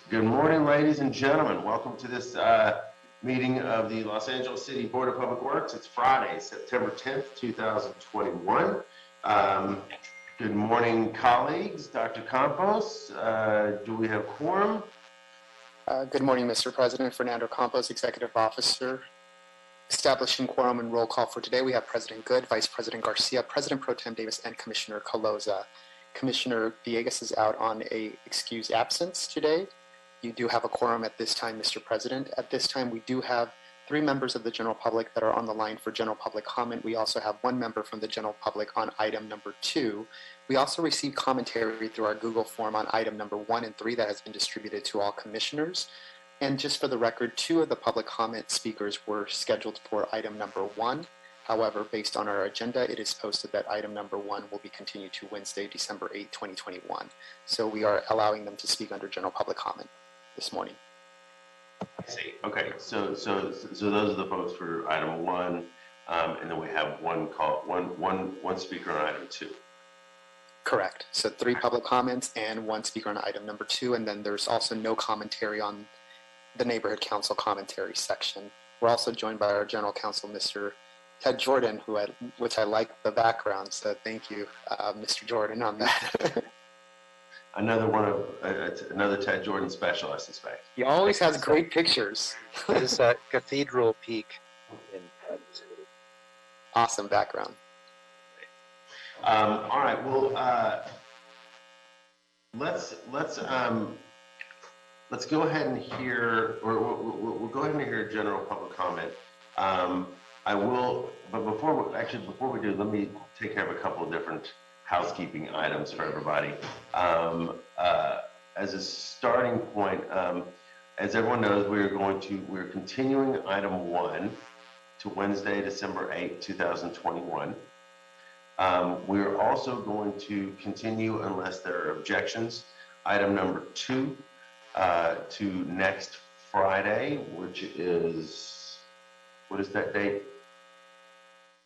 Good morning, ladies and gentlemen. Welcome to this meeting of the Los Angeles City Board of Public Works. It's Friday, September 10th, 2021. Good morning, colleagues. Dr. Campos, do we have quorum? Good morning, Mr. President. Fernando Campos, Executive Officer. Establishing quorum and roll call for today, we have President Good, Vice President Garcia, President Pro Tem Davis, and Commissioner Caloza. Commissioner Villegas is out on a excused absence today. You do have a quorum at this time, Mr. President. At this time, we do have 3 members of the general public that are on the line for general public comment. We also have 1 member from the general public on item number 2. We also received commentary through our Google form on item number 1 and 3 that has been distributed to all commissioners. And just for the record, 2 of the public comment speakers were scheduled for item number 1. However, based on our agenda, it is posted that item number 1 will be continued to Wednesday, December 8, 2021. So we are allowing them to speak under general public comment this morning. I see. Okay, so those are the folks for item 1, and then we have one speaker on item 2. Correct. So 3 public comments and 1 speaker on item number 2, and then there's also no commentary on the neighborhood council commentary section. We're also joined by our general counsel, Mr. Ted Jordan, which I like the background, so thank you, Mr. Jordan, on that. Another Ted Jordan special, I suspect. He always has great pictures. His cathedral peak. Awesome background. All right. Well, let's go ahead and hear, or we'll go ahead and hear general public comment. I will, but before we do, let me take care of a couple of different housekeeping items for everybody. As a starting point, as everyone knows, we're continuing item 1 to Wednesday, December 8, 2021. We're also going to continue, unless there are objections, item number 2 to next Friday, which is, what is that date?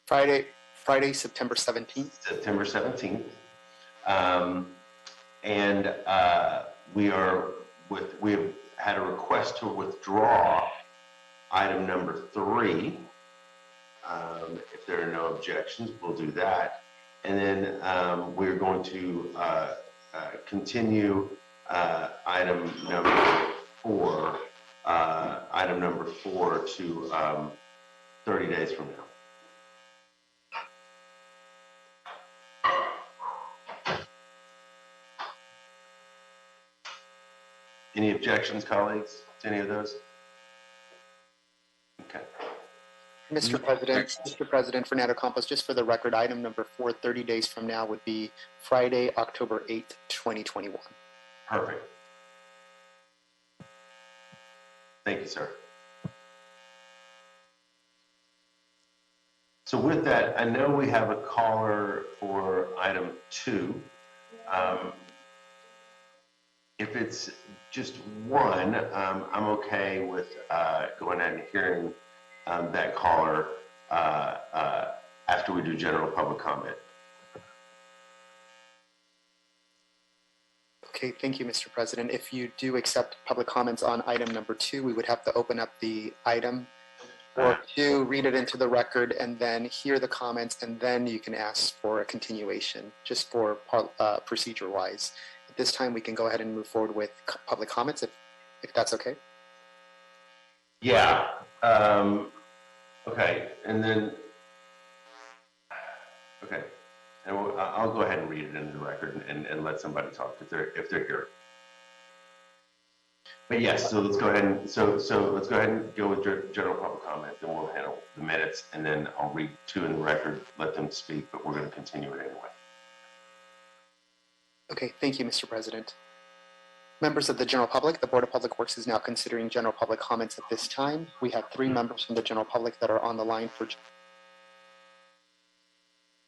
Friday, September 17th. September 17th. We have had a request to withdraw item number 3. If there are no objections, we'll do that. And then we're going to continue item number 4 to 30 days from now. Any objections, colleagues, to any of those? Okay. Mr. President, Fernando Campos, just for the record, item number 4, 30 days from now, would be Friday, October 8th, 2021. Perfect. Thank you, sir. So with that, I know we have a caller for item 2. If it's just 1, I'm okay with going ahead and hearing that caller after we do general public comment. Okay, thank you, Mr. President. If you do accept public comments on item number 2, we would have to open up the item or 2, read it into the record, and then hear the comments, and then you can ask for a continuation, just for procedure-wise. At this time, we can go ahead and move forward with public comments, if that's okay. Yeah. Okay. And then, okay. And I'll go ahead and read it into the record and let somebody talk if they're here. But yes, so let's go ahead and let's go ahead and go with general public comment. Then we'll handle the minutes, and then I'll read 2 in the record, let them speak, but we're going to continue it anyway. Okay, thank you, Mr. President. Members of the general public, the Board of Public Works is now considering general public comments at this time. We have 3 members from the general public that are on the line for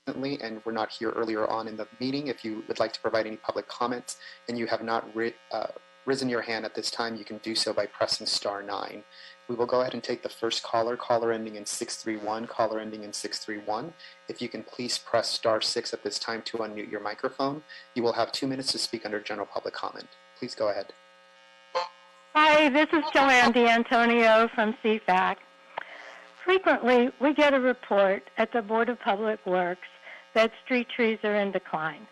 and were not here earlier on in the meeting. If you would like to provide any public comments and you have not risen your hand at this time, you can do so by pressing *9. We will go ahead and take the first caller ending in 631, caller ending in 631. If you can please press *6 at this time to unmute your microphone. You will have 2 minutes to speak under general public comment. Please go ahead. Hi, this is Joanne D'Antonio from CFAC. Frequently, we get a report at the Board of Public Works that street trees are in decline.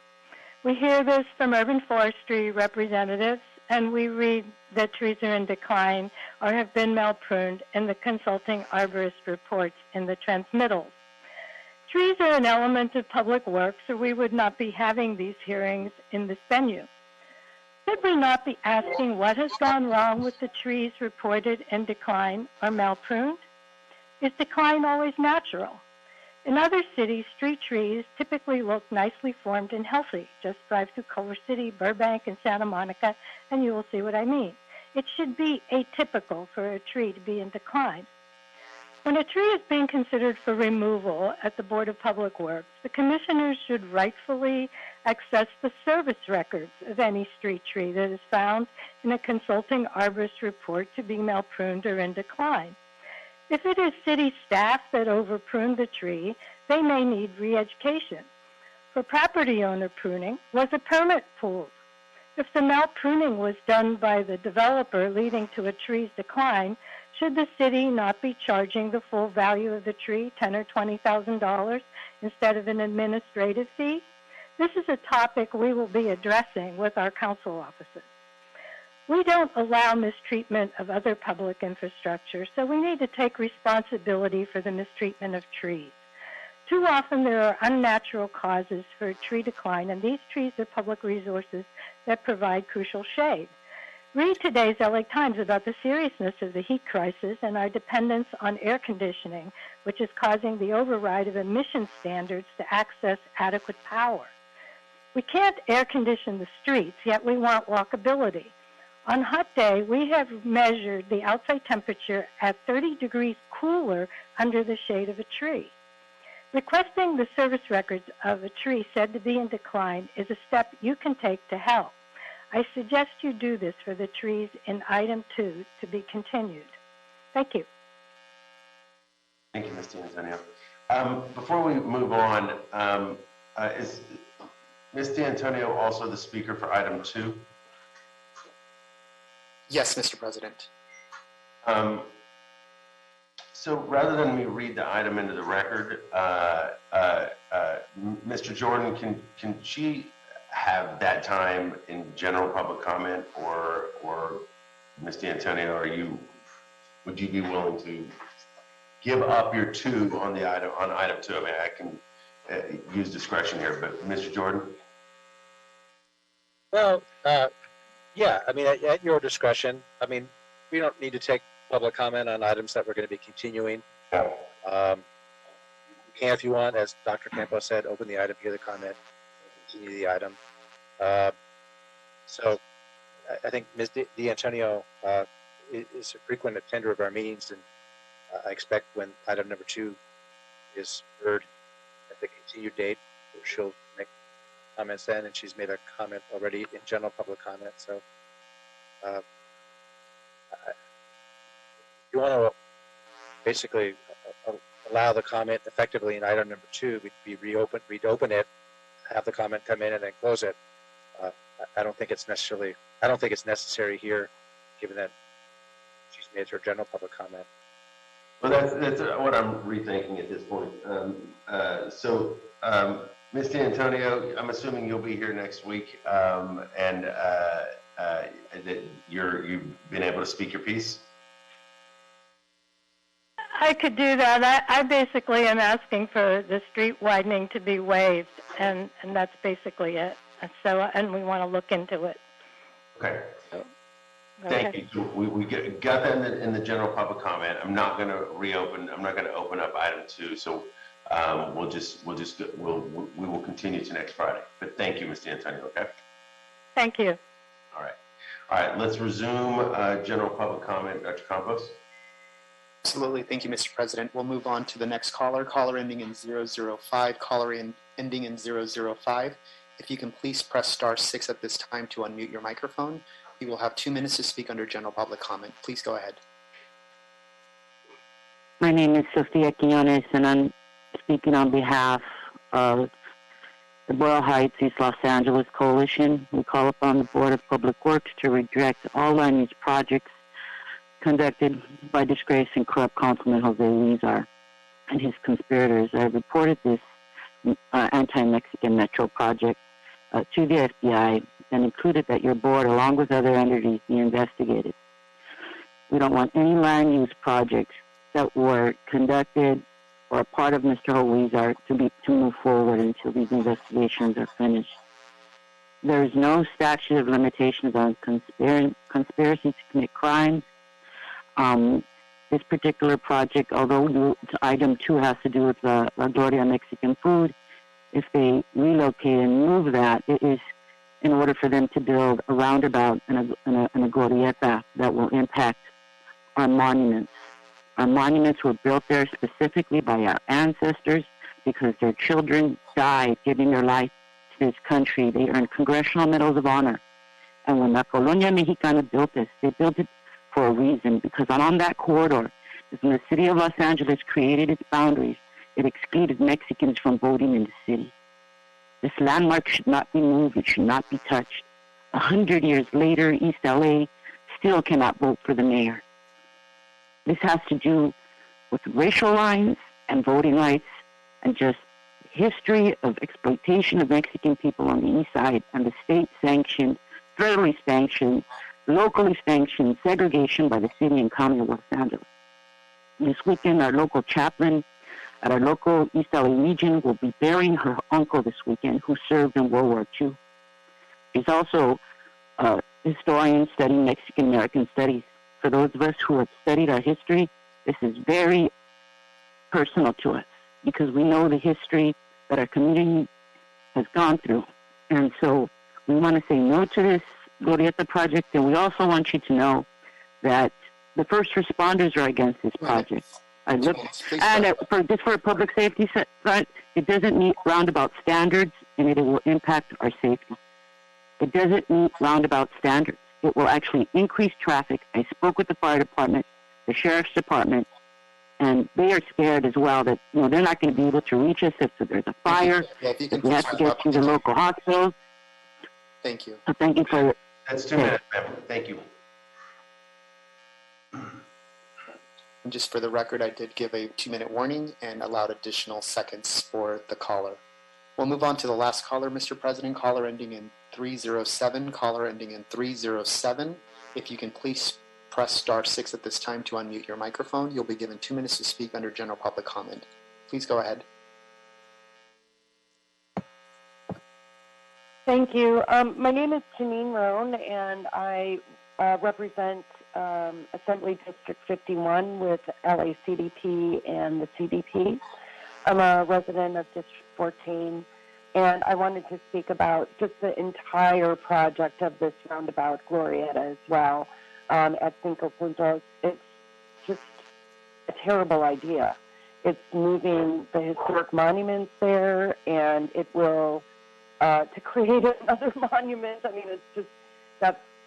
We hear this from urban forestry representatives, and we read that trees are in decline or have been malpruned in the consulting arborist reports in the transmittals. Trees are an element of public works, or we would not be having these hearings in this venue. Should we not be asking what has gone wrong with the trees reported in decline or malpruned? Is decline always natural? In other cities, street trees typically look nicely formed and healthy. Just drive through Culver City, Burbank, and Santa Monica, and you will see what I mean. It should be atypical for a tree to be in decline. When a tree is being considered for removal at the Board of Public Works, the commissioners should rightfully access the service records of any street tree that is found in a consulting arborist report to be malpruned or in decline. If it is city staff that overpruned the tree, they may need re-education. For property owner pruning, was a permit pulled? If the malpruning was done by the developer leading to a tree's decline, should the city not be charging the full value of the tree, $10,000 or $20,000, instead of an administrative fee? This is a topic we will be addressing with our council offices. We don't allow mistreatment of other public infrastructure, so we need to take responsibility for the mistreatment of trees. Too often there are unnatural causes for tree decline, and these trees are public resources that provide crucial shade. Read today's LA Times about the seriousness of the heat crisis and our dependence on air conditioning, which is causing the override of emission standards to access adequate power. We can't air condition the streets, yet we want walkability. On a hot day, we have measured the outside temperature at 30 degrees cooler under the shade of a tree. Requesting the service records of a tree said to be in decline is a step you can take to help. I suggest you do this for the trees in item 2 to be continued. Thank you. Thank you, Ms. D'Antonio. Before we move on, is Ms. D'Antonio also the speaker for item 2? Yes, Mr. President. So rather than me read the item into the record, Mr. Jordan, can she have that time in general public comment, or Ms. D'Antonio, would you be willing to give up your 2 on item 2? I mean, I can use discretion here, but Mr. Jordan? Well, yeah, I mean, at your discretion. I mean, we don't need to take public comment on items that we're going to be continuing. Yeah. You can, if you want, as Dr. Campos said, open the item, hear the comment, continue the item. So I think Ms. D'Antonio is a frequent attender of our meetings, and I expect when item number 2 is heard at the continued date, she'll make comments then, and she's made a comment already in general public comment. So you want to basically allow the comment effectively in item number 2, we'd reopen it, have the comment come in, and then close it. I don't think it's necessary here, given that she's made her general public comment. Well, that's what I'm rethinking at this point. So, Ms. D'Antonio, I'm assuming you'll be here next week, and that you've been able to speak your piece. I could do that. I basically am asking for the street widening to be waived, and that's basically it. And we want to look into it. Okay. So, Thank you. So we got that in the general public comment. I'm not going to reopen. I'm not going to open up item 2. So we will continue to next Friday. But thank you, Ms. D'Antonio. Okay. Thank you. All right. Let's resume general public comment. Dr. Campos. Absolutely. Thank you, Mr. President. We'll move on to the next caller ending in 005, ending in 005. If you can please press *6 at this time to unmute your microphone. You will have 2 minutes to speak under general public comment. Please go ahead. My name is Sophia Quinones, and I'm speaking on behalf of the Boyle Heights East Los Angeles Coalition. We call upon the Board of Public Works to reject all land use projects conducted by disgraced and corrupt Councilman Jose Huizar and his conspirators. I reported this anti-Mexican metro project to the FBI and included that your board, along with other entities, be investigated. We don't want any land use projects that were conducted or a part of Mr. Huizar to move forward until these investigations are finished. There is no statute of limitations on conspiracy to commit crimes. This particular project, although item 2 has to do with La Gloria Mexican food, if they relocate and move that, it is in order for them to build a roundabout and a glorieta that will impact our monuments. Our monuments were built there specifically by our ancestors because their children died giving their life to this country. They earned congressional medals of honor. And when La Colonia Mexicana built this, they built it for a reason, because on that corridor, when the city of Los Angeles created its boundaries, it excluded Mexicans from voting in the city. This landmark should not be moved. It should not be touched. 100 years later, East LA still cannot vote for the mayor. This has to do with racial lines and voting rights and just history of exploitation of Mexican people on the east side and the state-sanctioned, federally sanctioned, locally sanctioned segregation by the city and county of Los Angeles. This weekend, our local chaplain at our local East LA region will be burying her uncle this weekend who served in World War II. She's also a historian studying Mexican-American studies. For those of us who have studied our history, this is very personal to us because we know the history that our community has gone through. And so we want to say no to this Glorieta project, and we also want you to know that the first responders are against this project. I look, and for a public safety front, it doesn't meet roundabout standards, and it will impact our safety. It doesn't meet roundabout standards. It will actually increase traffic. I spoke with the fire department, the sheriff's department, and they are scared as well that they're not going to be able to reach us if there's a fire, if we have to get to the local hospitals. Thank you. So thank you for... That's 2 minutes, ma'am. Thank you. And just for the record, I did give a 2-minute warning and allowed additional seconds for the caller. We'll move on to the last caller, Mr. President. Caller ending in 307. Caller ending in 307. If you can please press *6 at this time to unmute your microphone. You'll be given 2 minutes to speak under general public comment. Please go ahead. Thank you. My name is Janine Roan, and I represent Assembly District 51 with LACDP and the CDP. I'm a resident of District 14, and I wanted to speak about just the entire project of this roundabout Glorieta as well at Cinco Puntos. It's just a terrible idea. It's moving the historic monuments there, and it will, to create another monument, I mean, it's just,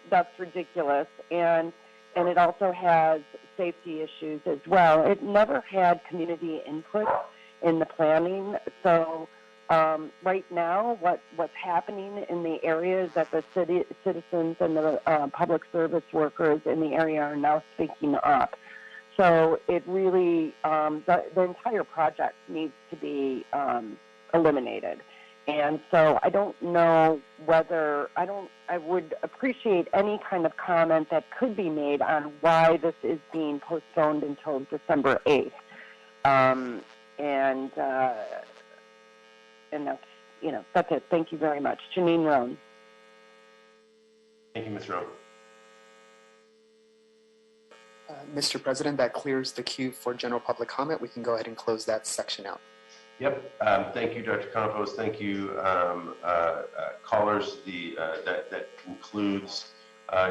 that's ridiculous. And it also has safety issues as well. It never had community input in the planning. So right now, what's happening in the areas that the citizens and the public service workers in the area are now speaking up. So it really, the entire project needs to be eliminated. And so I don't know whether, I would appreciate any kind of comment that could be made on why this is being postponed until December 8th. And that's it. Thank you very much. Janine Roan. Thank you, Ms. Roan. Mr. President, that clears the queue for general public comment. We can go ahead and close that section out. Yep. Thank you, Dr. Campos. Thank you, callers. That concludes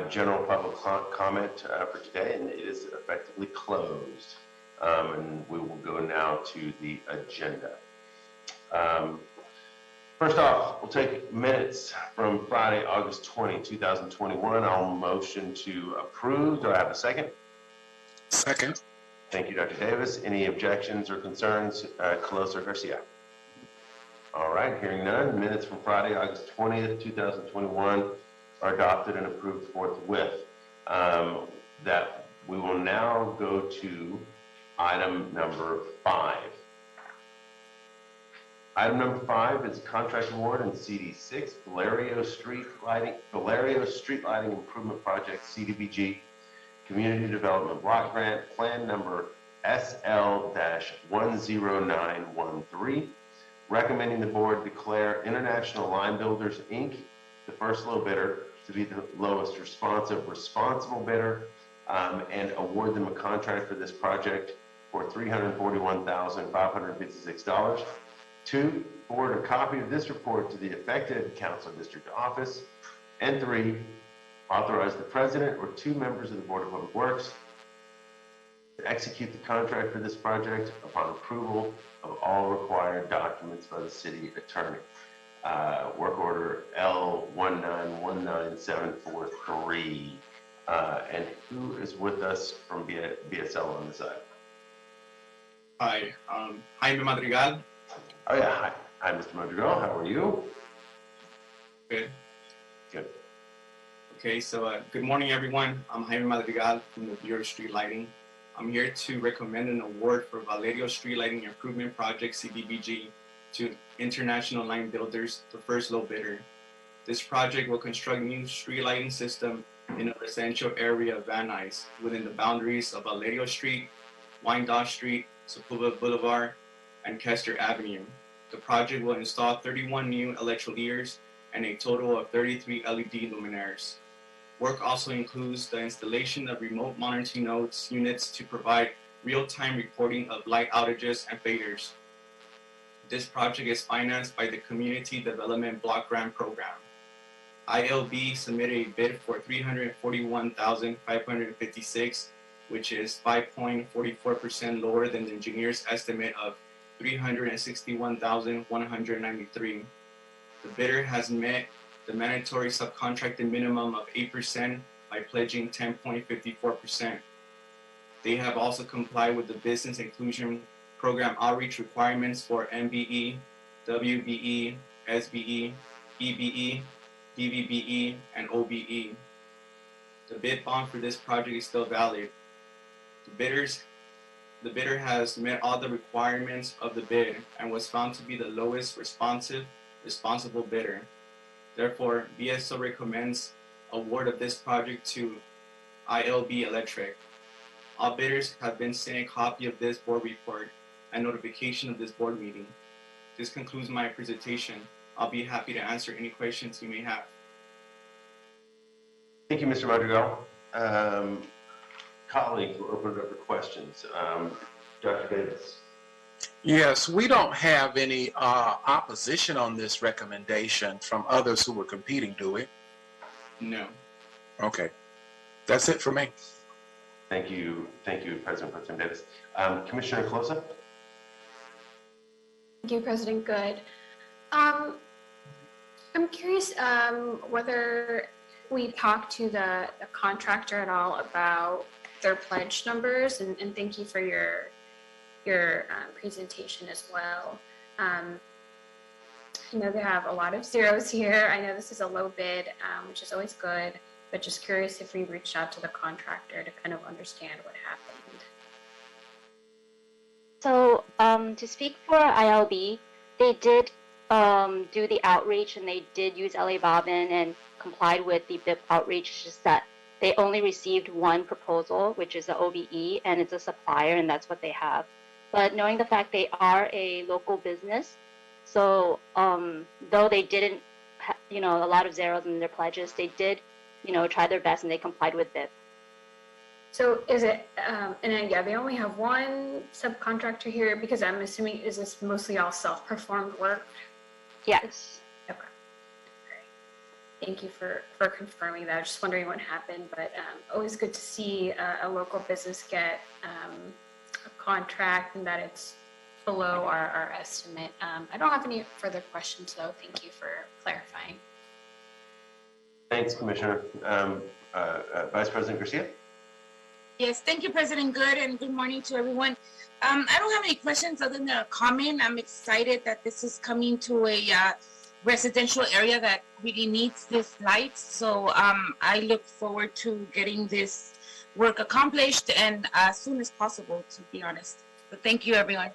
general public comment for today, and it is effectively closed. And we will go now to the agenda. First off, we'll take minutes from Friday, August 20, 2021. I'll motion to approve. Do I have a second? Second. Thank you, Dr. Davis. Any objections or concerns? Calosa Garcia. All right, hearing none. Minutes from Friday, August 20th, 2021 are adopted and approved forthwith. We will now go to item number 5. Item number 5 is contract award in CD6, Valerio Street Lighting Improvement Project, CDBG, Community Development Block Grant, Plan Number SL-10913, recommending the board declare International Line Builders, Inc., the first low bidder, to be the lowest responsible bidder, and award them a contract for this project for $341,556. 2, forward a copy of this report to the affected council district office. And 3, authorize the president or 2 members of the Board of Public Works to execute the contract for this project upon approval of all required documents by the city attorney. Work order L1919743. And who is with us from BSL on this item? Hi, Jaime Madrigal. Oh yeah, hi Mr. Madrigal, how are you? Good. Good. Okay, so good morning everyone. I'm Jaime Madrigal from the Bureau of Street Lighting. I'm here to recommend an award for Valerio Street Lighting Improvement Project, CDBG, to International Line Builders, the first low bidder. This project will construct new street lighting system in a residential area of Van Nuys within the boundaries of Valerio Street, Wyandotte Street, Sepulveda Boulevard, and Kester Avenue. The project will install 31 new electroliers and a total of 33 LED luminaires. Work also includes the installation of remote monitoring nodes units to provide real-time reporting of light outages and failures. This project is financed by the Community Development Block Grant Program. ILB submitted a bid for $341,556, which is 5.44% lower than the engineer's estimate of $361,193. The bidder has met the mandatory subcontracted minimum of 8% by pledging 10.54%. They have also complied with the Business Inclusion Program outreach requirements for MBE, WBE, SBE, EBE, BBBE, and OBE. The bid bond for this project is still valid. The bidder has met all the requirements of the bid and was found to be the lowest responsible bidder. Therefore, BSO recommends award of this project to ILB Electric. All bidders have been sent a copy of this board report and notification of this board meeting. This concludes my presentation. I'll be happy to answer any questions you may have. Thank you, Mr. Madrigal. Colleagues, we'll open it up for questions. Dr. Davis. Yes, we don't have any opposition on this recommendation from others who were competing, do we? No. Okay. That's it for me. Thank you, President Pro Tem Davis. Commissioner Closa? Thank you, President Good. I'm curious whether we talked to the contractor at all about their pledge numbers, and thank you for your presentation as well. I know they have a lot of zeros here. I know this is a low bid, which is always good, but just curious if we reached out to the contractor to kind of understand what happened. So to speak for ILB, they did do the outreach, and they did use LA Bobbin and complied with the BIP outreach. It's just that they only received one proposal, which is the OBE, and it's a supplier, and that's what they have. But knowing the fact they are a local business, so though they didn't, a lot of zeros in their pledges, they did, try their best, and they complied with BIP. So is it, and then, yeah, they only have one subcontractor here, because I'm assuming, is this mostly all self-performed work? Yes. Okay. Great. Thank you for confirming that. I was just wondering what happened, but always good to see a local business get a contract and that it's below our estimate. I don't have any further questions, though. Thank you for clarifying. Thanks, Commissioner. Vice President Garcia? Yes, thank you, President Good, and good morning to everyone. I don't have any questions other than a comment. I'm excited that this is coming to a residential area that really needs this light. So I look forward to getting this work accomplished and as soon as possible, to be honest. But thank you, everyone.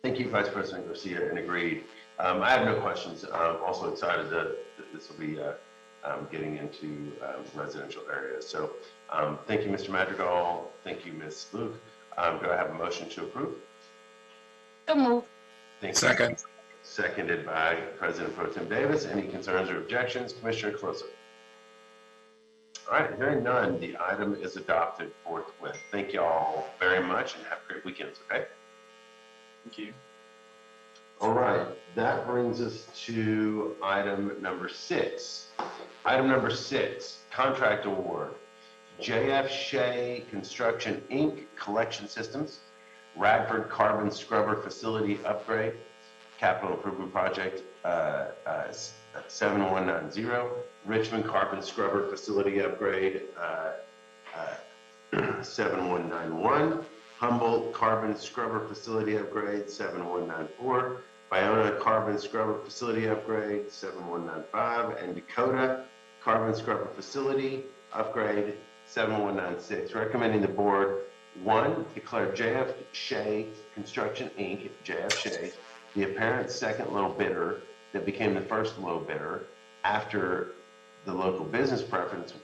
Thank you, Vice President Garcia, and agreed. I have no questions. I'm also excited that this will be getting into residential areas. So thank you, Mr. Madrigal. Thank you, Ms. Luke. Do I have a motion to approve? So move. Thank you. Second. Seconded by President Pro Tem Davis. Any concerns or objections? Commissioner Closer. All right, hearing none, the item is adopted forthwith. Thank you all very much and have great weekends, okay? Thank you. All right, that brings us to item number 6. Item number 6, contract award. JF Shea Construction, Inc., Collection Systems, Radford Carbon Scrubber Facility Upgrade, Capital Improvement Project 7190, Richmond Carbon Scrubber Facility Upgrade 7191, Humboldt Carbon Scrubber Facility Upgrade 7194, Bayona Carbon Scrubber Facility Upgrade 7195, and Dakota Carbon Scrubber Facility Upgrade 7196. Recommending the board, 1, declare JF Shea Construction Inc., JF Shea, the apparent second low bidder that became the first low bidder after the local business preference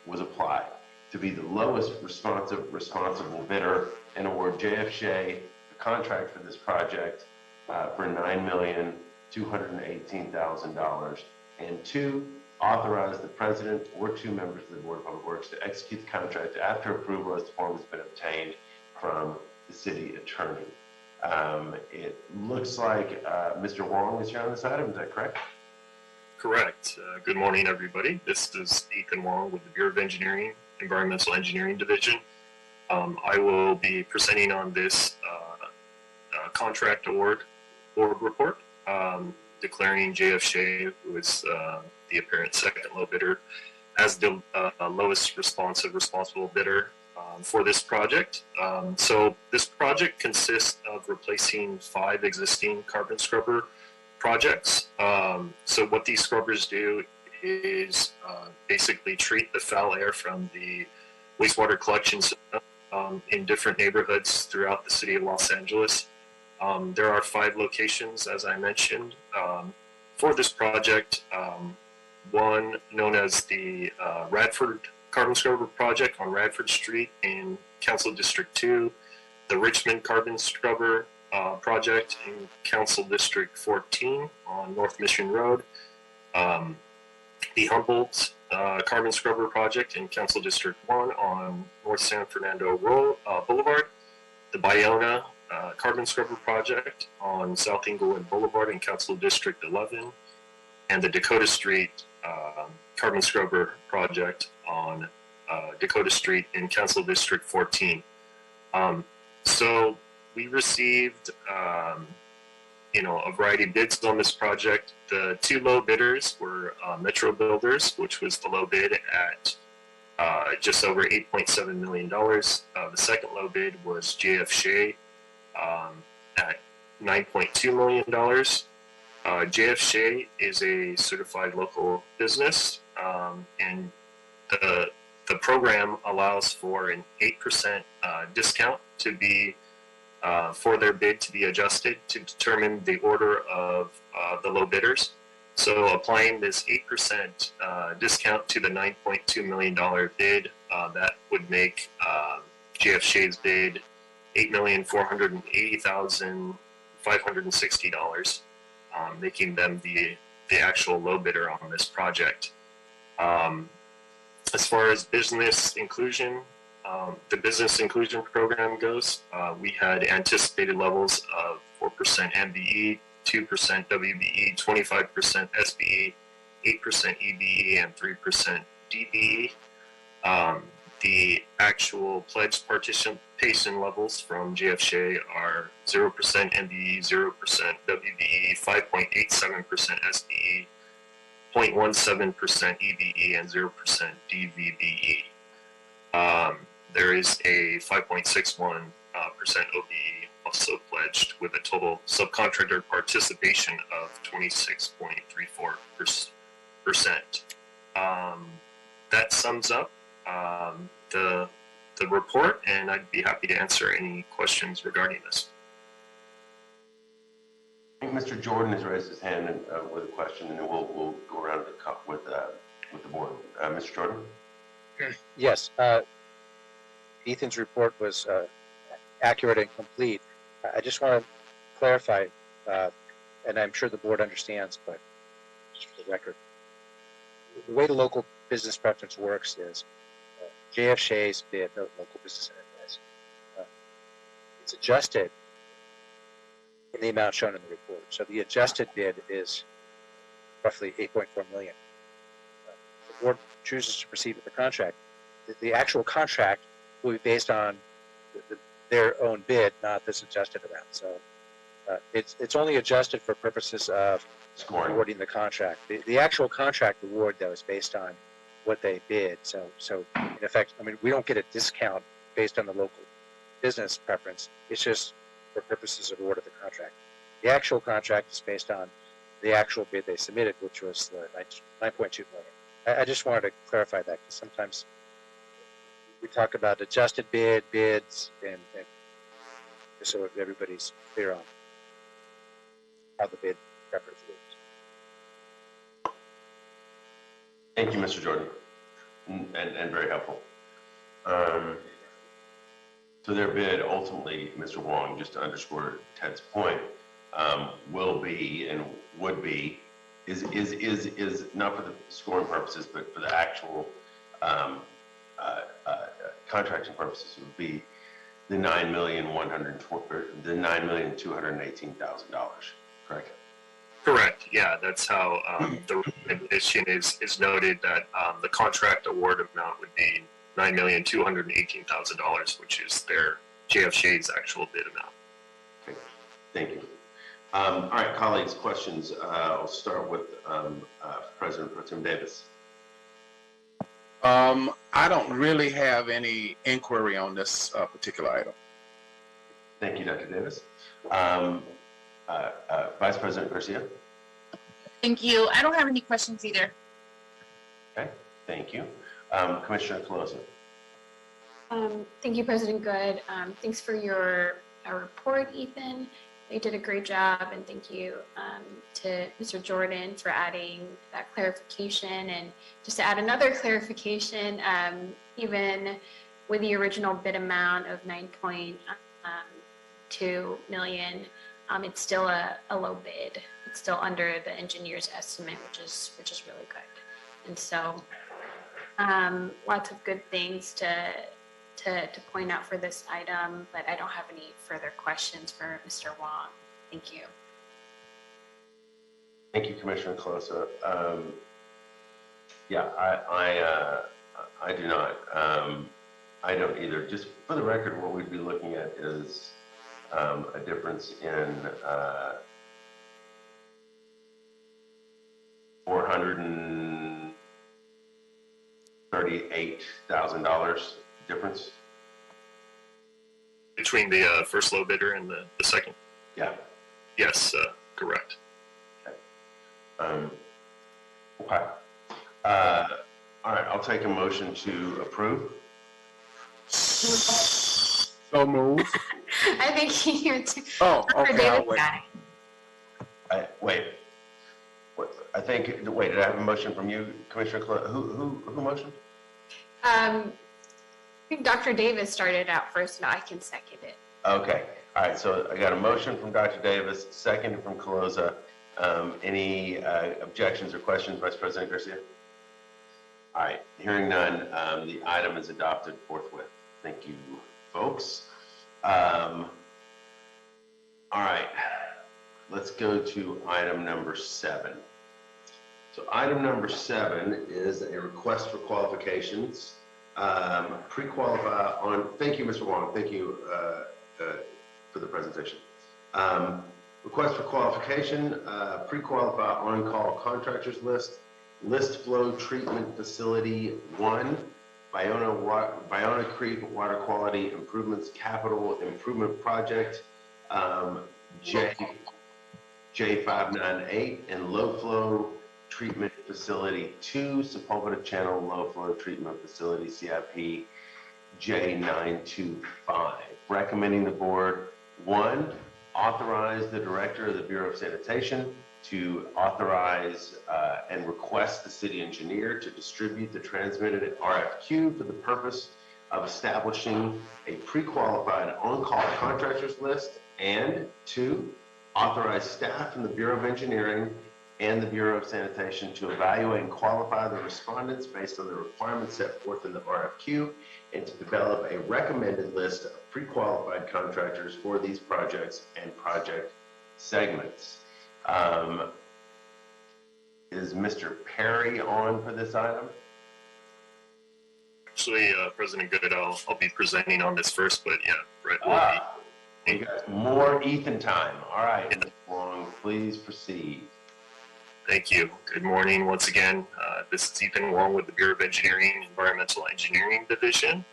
was applied, to be the lowest responsible bidder, and award JF Shea a contract for this project for $9,218,000. And 2, authorize the president or 2 members of the Board of Public Works to execute the contract after approval as the form has been obtained from the city attorney. It looks like Mr. Wong is here on this item. Is that correct? Correct. Good morning, everybody. This is Ethan Wong with the Bureau of Engineering, Environmental Engineering Division. I will be presenting on this contract award report, declaring JF Shea, who is the apparent second low bidder, as the lowest responsible bidder for this project. So this project consists of replacing 5 existing carbon scrubber projects. So what these scrubbers do is basically treat the foul air from the wastewater collection system in different neighborhoods throughout the city of Los Angeles. There are 5 locations, as I mentioned, for this project. One known as the Radford Carbon Scrubber Project on Radford Street in Council District 2, the Richmond Carbon Scrubber Project in Council District 14 on North Mission Road, the Humboldt Carbon Scrubber Project in Council District 1 on North San Fernando Boulevard, the Bayona Carbon Scrubber Project on South Inglewood Boulevard in Council District 11, and the Dakota Street Carbon Scrubber Project on Dakota Street in Council District 14. So we received, a variety of bids on this project. The 2 low bidders were Metro Builders, which was the low bid at just over $8.7 million. The second low bid was JF Shea at $9.2 million. JF Shea is a certified local business, and the program allows for an 8% discount to be for their bid to be adjusted to determine the order of the low bidders. So applying this 8% discount to the $9.2 million bid, that would make JF Shea's bid $8,480,560, making them the actual low bidder on this project. As far as business inclusion, the business inclusion program goes, we had anticipated levels of 4% MBE, 2% WBE, 25% SBE, 8% EBE, and 3% DBE. The actual pledged participation levels from JF Shea are 0% MBE, 0% WBE, 5.87% SBE, 0.17% EBE, and 0% DVBE. There is a 5.61% OBE also pledged, with a total subcontractor participation of 26.34%. That sums up the report, and I'd be happy to answer any questions regarding this. I think Mr. Jordan has raised his hand with a question, and then we'll go around with the board. Mr. Jordan? Yes. Ethan's report was accurate and complete. I just want to clarify, and I'm sure the board understands, but just for the record, the way the local business preference works is JF Shea's bid, the local business enterprise, it's adjusted in the amount shown in the report. So the adjusted bid is roughly 8.4 million. The board chooses to proceed with the contract. The actual contract will be based on their own bid, not this adjusted amount. So it's only adjusted for purposes of awarding the contract. The actual contract award, though, is based on what they bid. So in effect, I mean, we don't get a discount based on the local business preference. It's just for purposes of award of the contract. The actual contract is based on the actual bid they submitted, which was the 9.2 million. I just wanted to clarify that, because sometimes we talk about adjusted bids, and just so everybody's clear on how the bid preference works. Thank you, Mr. Jordan, and very helpful. So their bid ultimately, Mr. Wong, just to underscore Ted's point, will be and would be is not for the scoring purposes, but for the actual contracting purposes, would be the $9,218,000. Correct. Correct. Yeah, that's how the recommendation is noted, that the contract award amount would be $9,218,000, which is their JF Shea's actual bid amount. Okay. Thank you. All right, colleagues, questions. I'll start with President Pro Tem Davis. I don't really have any inquiry on this particular item. Thank you, Dr. Davis. Vice President Garcia. Thank you. I don't have any questions either. Okay, thank you. Commissioner Colosa. Thank you, President Good. Thanks for your report, Ethan. You did a great job, and thank you to Mr. Jordan for adding that clarification. And just to add another clarification, even with the original bid amount of 9.2 million, it's still a low bid. It's still under the engineer's estimate, which is really good. And so, lots of good things to point out for this item, but I don't have any further questions for Mr. Wong. Thank you. Thank you, Commissioner Colosa. Yeah, I do not. I don't either. Just for the record, what we'd be looking at is a difference in $438,000 difference between the first low bidder and the second. Yeah. Yes, correct. Okay. Okay. All right. I'll take a motion to approve. So move. I think you. Oh, okay. I'll wait. Wait. What? I think. Wait. Did I have a motion from you, Commissioner? Who motioned? I think Dr. Davis started out first, and I can second it. Okay. All right. So I got a motion from Dr. Davis, second from Colosa. Any objections or questions, Vice President Garcia? All right. Hearing none, the item is adopted forthwith. Thank you, folks. All right. Let's go to item number 7. So item number 7 is a request for qualifications. Pre-qualify on, thank you, Mr. Wong. Thank you for the presentation. Request for qualification, pre-qualify on-call contractors list flow treatment facility 1, Biona Creek Water Quality Improvements Capital Improvement Project, J598, and low flow treatment Facility 2, Sepulveda Channel Low Flow Treatment Facility, CIP J925. Recommending the board, 1, authorize the Director of the Bureau of Sanitation to authorize and request the city engineer to distribute the transmitted RFQ for the purpose of establishing a pre-qualified on-call contractors list, and 2, authorize staff from the Bureau of Engineering and the Bureau of Sanitation to evaluate and qualify the respondents based on the requirements set forth in the RFQ, and to develop a recommended list of pre-qualified contractors for these projects and project segments. Is Mr. Perry on for this item? Actually, President Good, I'll be presenting on this first, but yeah, Brett will be. You got more Ethan time. All right, Mr. Wong, please proceed. Thank you. Good morning once again. This is Ethan Wong with the Bureau of Engineering, Environmental Engineering Division.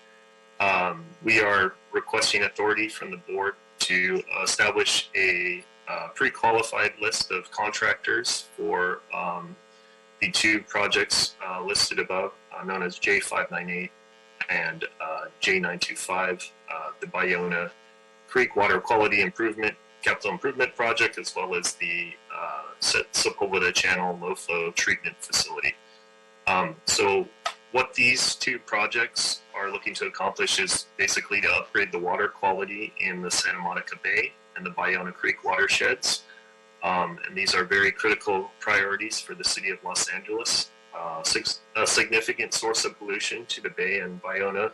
We are requesting authority from the board to establish a pre-qualified list of contractors for the 2 projects listed above, known as J598 and J925, the Bayona Creek Water Quality Improvement Capital Improvement Project, as well as the Sepulveda Channel Low Flow Treatment Facility. So what these 2 projects are looking to accomplish is basically to upgrade the water quality in the Santa Monica Bay and the Bayona Creek watersheds. And these are very critical priorities for the city of Los Angeles. A significant source of pollution to the Bay and Bayona.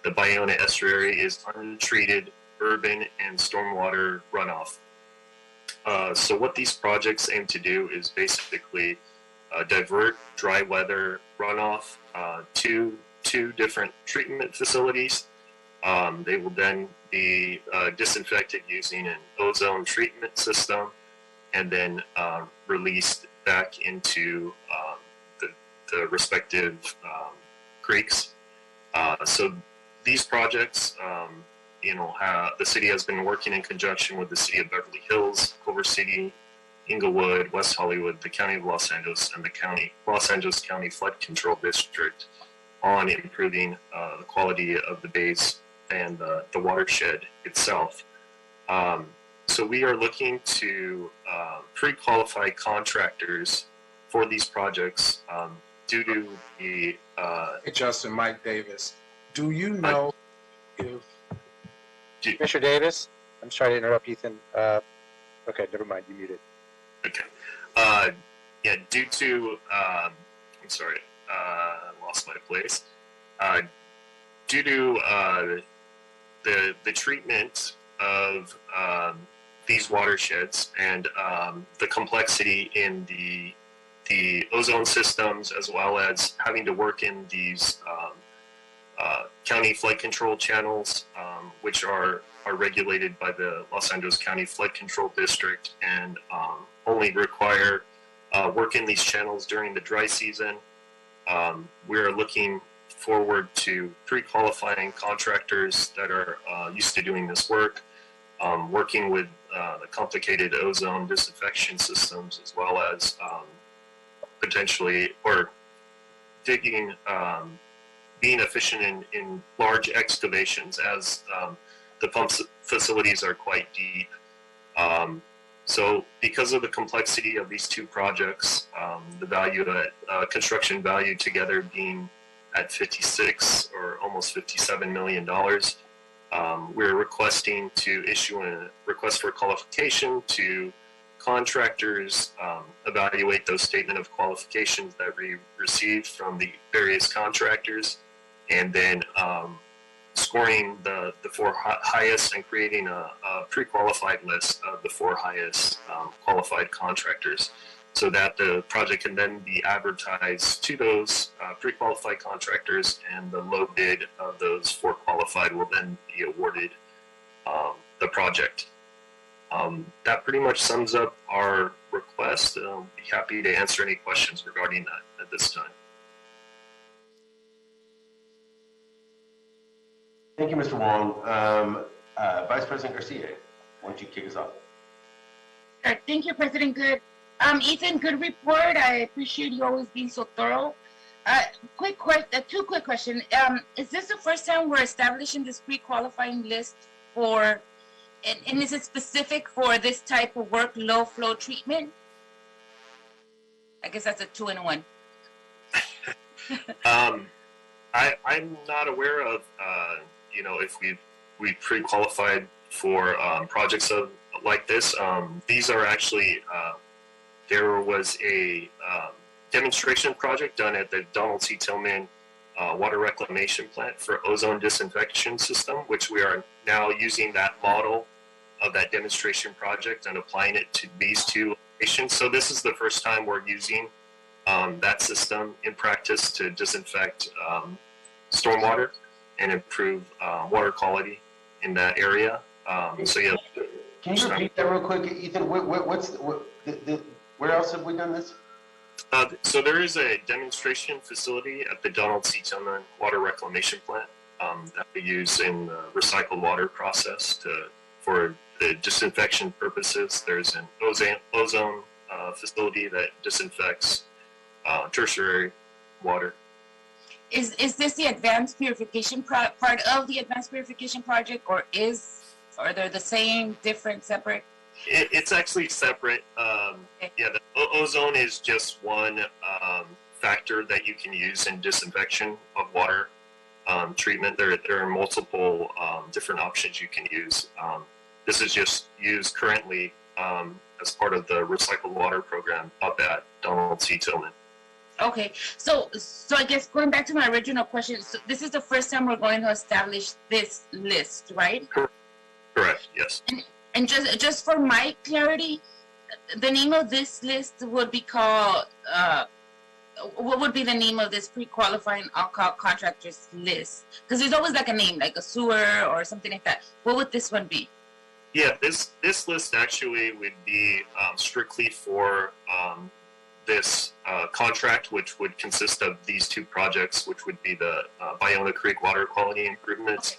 The Bayona estuary is untreated urban and stormwater runoff. So what these projects aim to do is basically divert dry weather runoff to 2 different treatment facilities. They will then be disinfected using an ozone treatment system and then released back into the respective creeks. So these projects, the city has been working in conjunction with the city of Beverly Hills, Culver City, Inglewood, West Hollywood, the County of Los Angeles, and the Los Angeles County Flood Control District on improving the quality of the bays and the watershed itself. So we are looking to pre-qualify contractors for these projects due to the... Hey, Justin, Mike Davis, do you know if... Mr. Davis, I'm sorry to interrupt, Ethan. Okay, never mind, you muted. Okay. Yeah, due to, I'm sorry, lost my place. Due to the treatment of these watersheds and the complexity in the ozone systems, as well as having to work in these county flood control channels, which are regulated by the Los Angeles County Flood Control District and only require work in these channels during the dry season. We are looking forward to pre-qualifying contractors that are used to doing this work, working with the complicated ozone disinfection systems, as well as potentially, or digging, being efficient in large excavations, as the pump facilities are quite deep. So because of the complexity of these 2 projects, the value at construction value together being at 56 or almost $57 million, we're requesting to issue a request for qualification to contractors, evaluate those statement of qualifications that we received from the various contractors, and then scoring the 4 highest and creating a pre-qualified list of the 4 highest qualified contractors, so that the project can then be advertised to those pre-qualified contractors, and the low bid of those 4 qualified will then be awarded the project. That pretty much sums up our request. I'll be happy to answer any questions regarding that at this time. Thank you, Mr. Wong. Vice President Garcia, why don't you kick us off? Thank you, President Good. Ethan, good report. I appreciate you always being so thorough. Two quick questions. Is this the first time we're establishing this pre-qualifying list for, and is it specific for this type of work, low flow treatment? I guess that's a 2-in-1. I'm not aware of, if we pre-qualified for projects like this. These are actually, there was a demonstration project done at the Donald C. Tillman water reclamation plant for ozone disinfection system, which we are now using that model of that demonstration project and applying it to these two locations. So this is the first time we're using that system in practice to disinfect stormwater and improve water quality in that area. So yeah. Can you repeat that real quick, Ethan? Where else have we done this? So there is a demonstration facility at the Donald C. Tillman water reclamation plant that we use in the recycled water process for the disinfection purposes. There's an ozone facility that disinfects tertiary water. Is this the advanced purification part of the advanced purification project, or are they the same, different, separate? It's actually separate. Yeah, the ozone is just one factor that you can use in disinfection of water treatment. There are multiple different options you can use. This is just used currently as part of the recycled water program up at Donald C. Tillman. Okay, so I guess going back to my original question, so this is the first time we're going to establish this list, right? Correct. Yes. And just for my clarity, the name of this list would be called, what would be the name of this pre-qualifying alcohol contractors list? Because there's always like a name, like a sewer or something like that. What would this one be? Yeah, this list actually would be strictly for this contract, which would consist of these two projects, which would be the Ballona Creek water quality improvements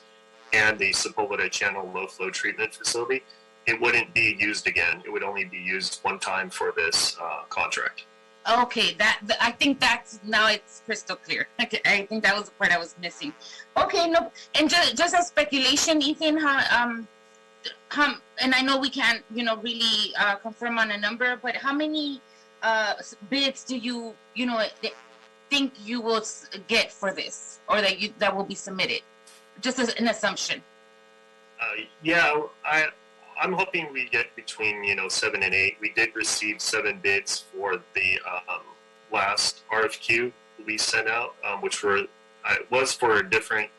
and the Sepulveda Channel low flow treatment facility. It wouldn't be used again. It would only be used one time for this contract. Okay, I think that's now it's crystal clear. Okay, I think that was the part I was missing. Okay, no, and just a speculation, Ethan. And I know we can't, really confirm on a number, but how many bids do you think you will get for this, or that will be submitted? Just as an assumption. Yeah, I'm hoping we get between 7 and 8. We did receive 7 bids for the last RFQ we sent out, which was for a different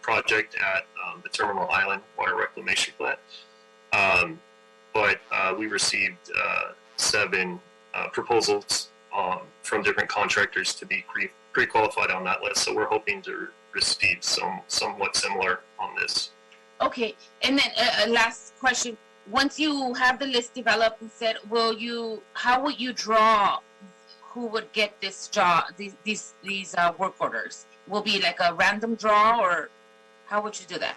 project at the Terminal Island Water Reclamation Plant. But we received 7 proposals from different contractors to be pre-qualified on that list. So we're hoping to receive somewhat similar on this. Okay, and then last question. Once you have the list developed and said, how will you draw who would get this job, these work orders? Will be like a random draw, or how would you do that?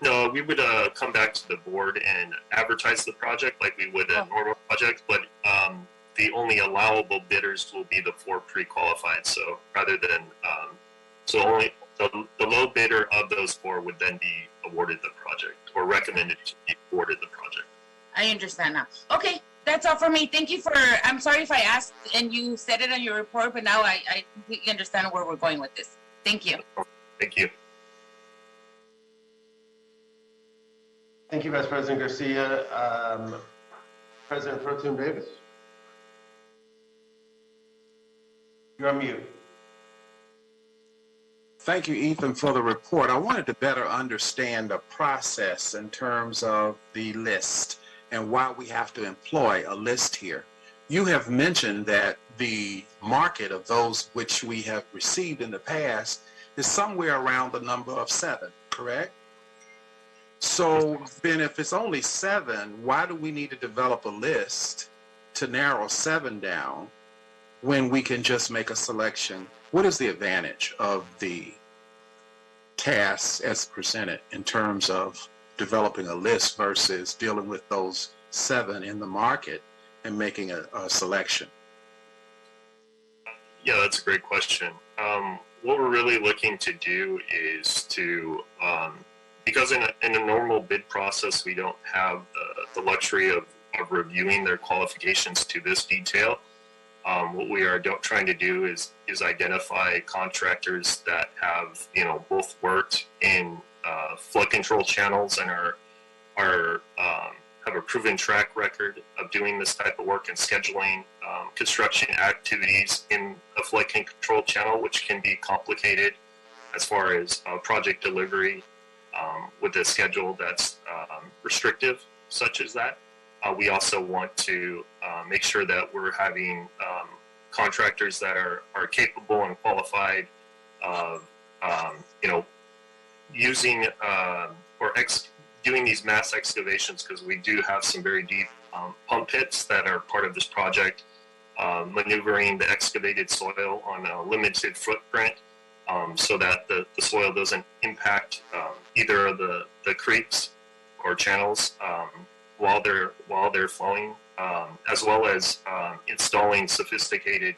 No, we would come back to the board and advertise the project like we would a normal project, but the only allowable bidders will be the 4 pre-qualified. So rather than, only the low bidder of those 4 would then be awarded the project, or recommended to be awarded the project. I understand now. Okay, that's all for me. Thank you I'm sorry if I asked and you said it on your report, but now I completely understand where we're going with this. Thank you. Thank you. Thank you, Vice President Garcia. President Pro Tem Davis. You're on mute. Thank you, Ethan, for the report. I wanted to better understand the process in terms of the list and why we have to employ a list here. You have mentioned that the market of those which we have received in the past is somewhere around the number of 7, correct? So then if it's only 7, why do we need to develop a list to narrow 7 down when we can just make a selection? What is the advantage of the tasks as presented in terms of developing a list versus dealing with those 7 in the market and making a selection? Yeah, that's a great question. What we're really looking to do is to, because in a normal bid process, we don't have the luxury of reviewing their qualifications to this detail. What we are trying to do is identify contractors that have, both worked in flood control channels and have a proven track record of doing this type of work and scheduling construction activities in a flood control channel, which can be complicated as far as project delivery with a schedule that's restrictive, such as that. We also want to make sure that we're having contractors that are capable and qualified of, using or doing these mass excavations, because we do have some very deep pump pits that are part of this project, maneuvering the excavated soil on a limited footprint so that the soil doesn't impact either of the creeks or channels while they're flowing, as well as installing sophisticated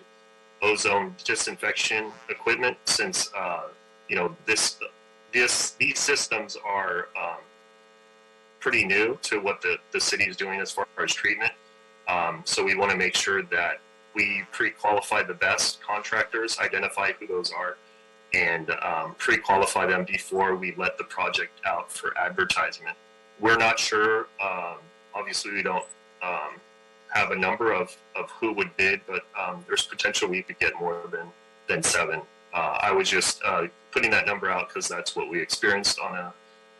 ozone disinfection equipment, since these systems are pretty new to what the city is doing as far as treatment. So we want to make sure that we pre-qualify the best contractors, identify who those are, and pre-qualify them before we let the project out for advertisement. We're not sure. Obviously, we don't have a number of who would bid, but there's potential we could get more than 7. I was just putting that number out because that's what we experienced on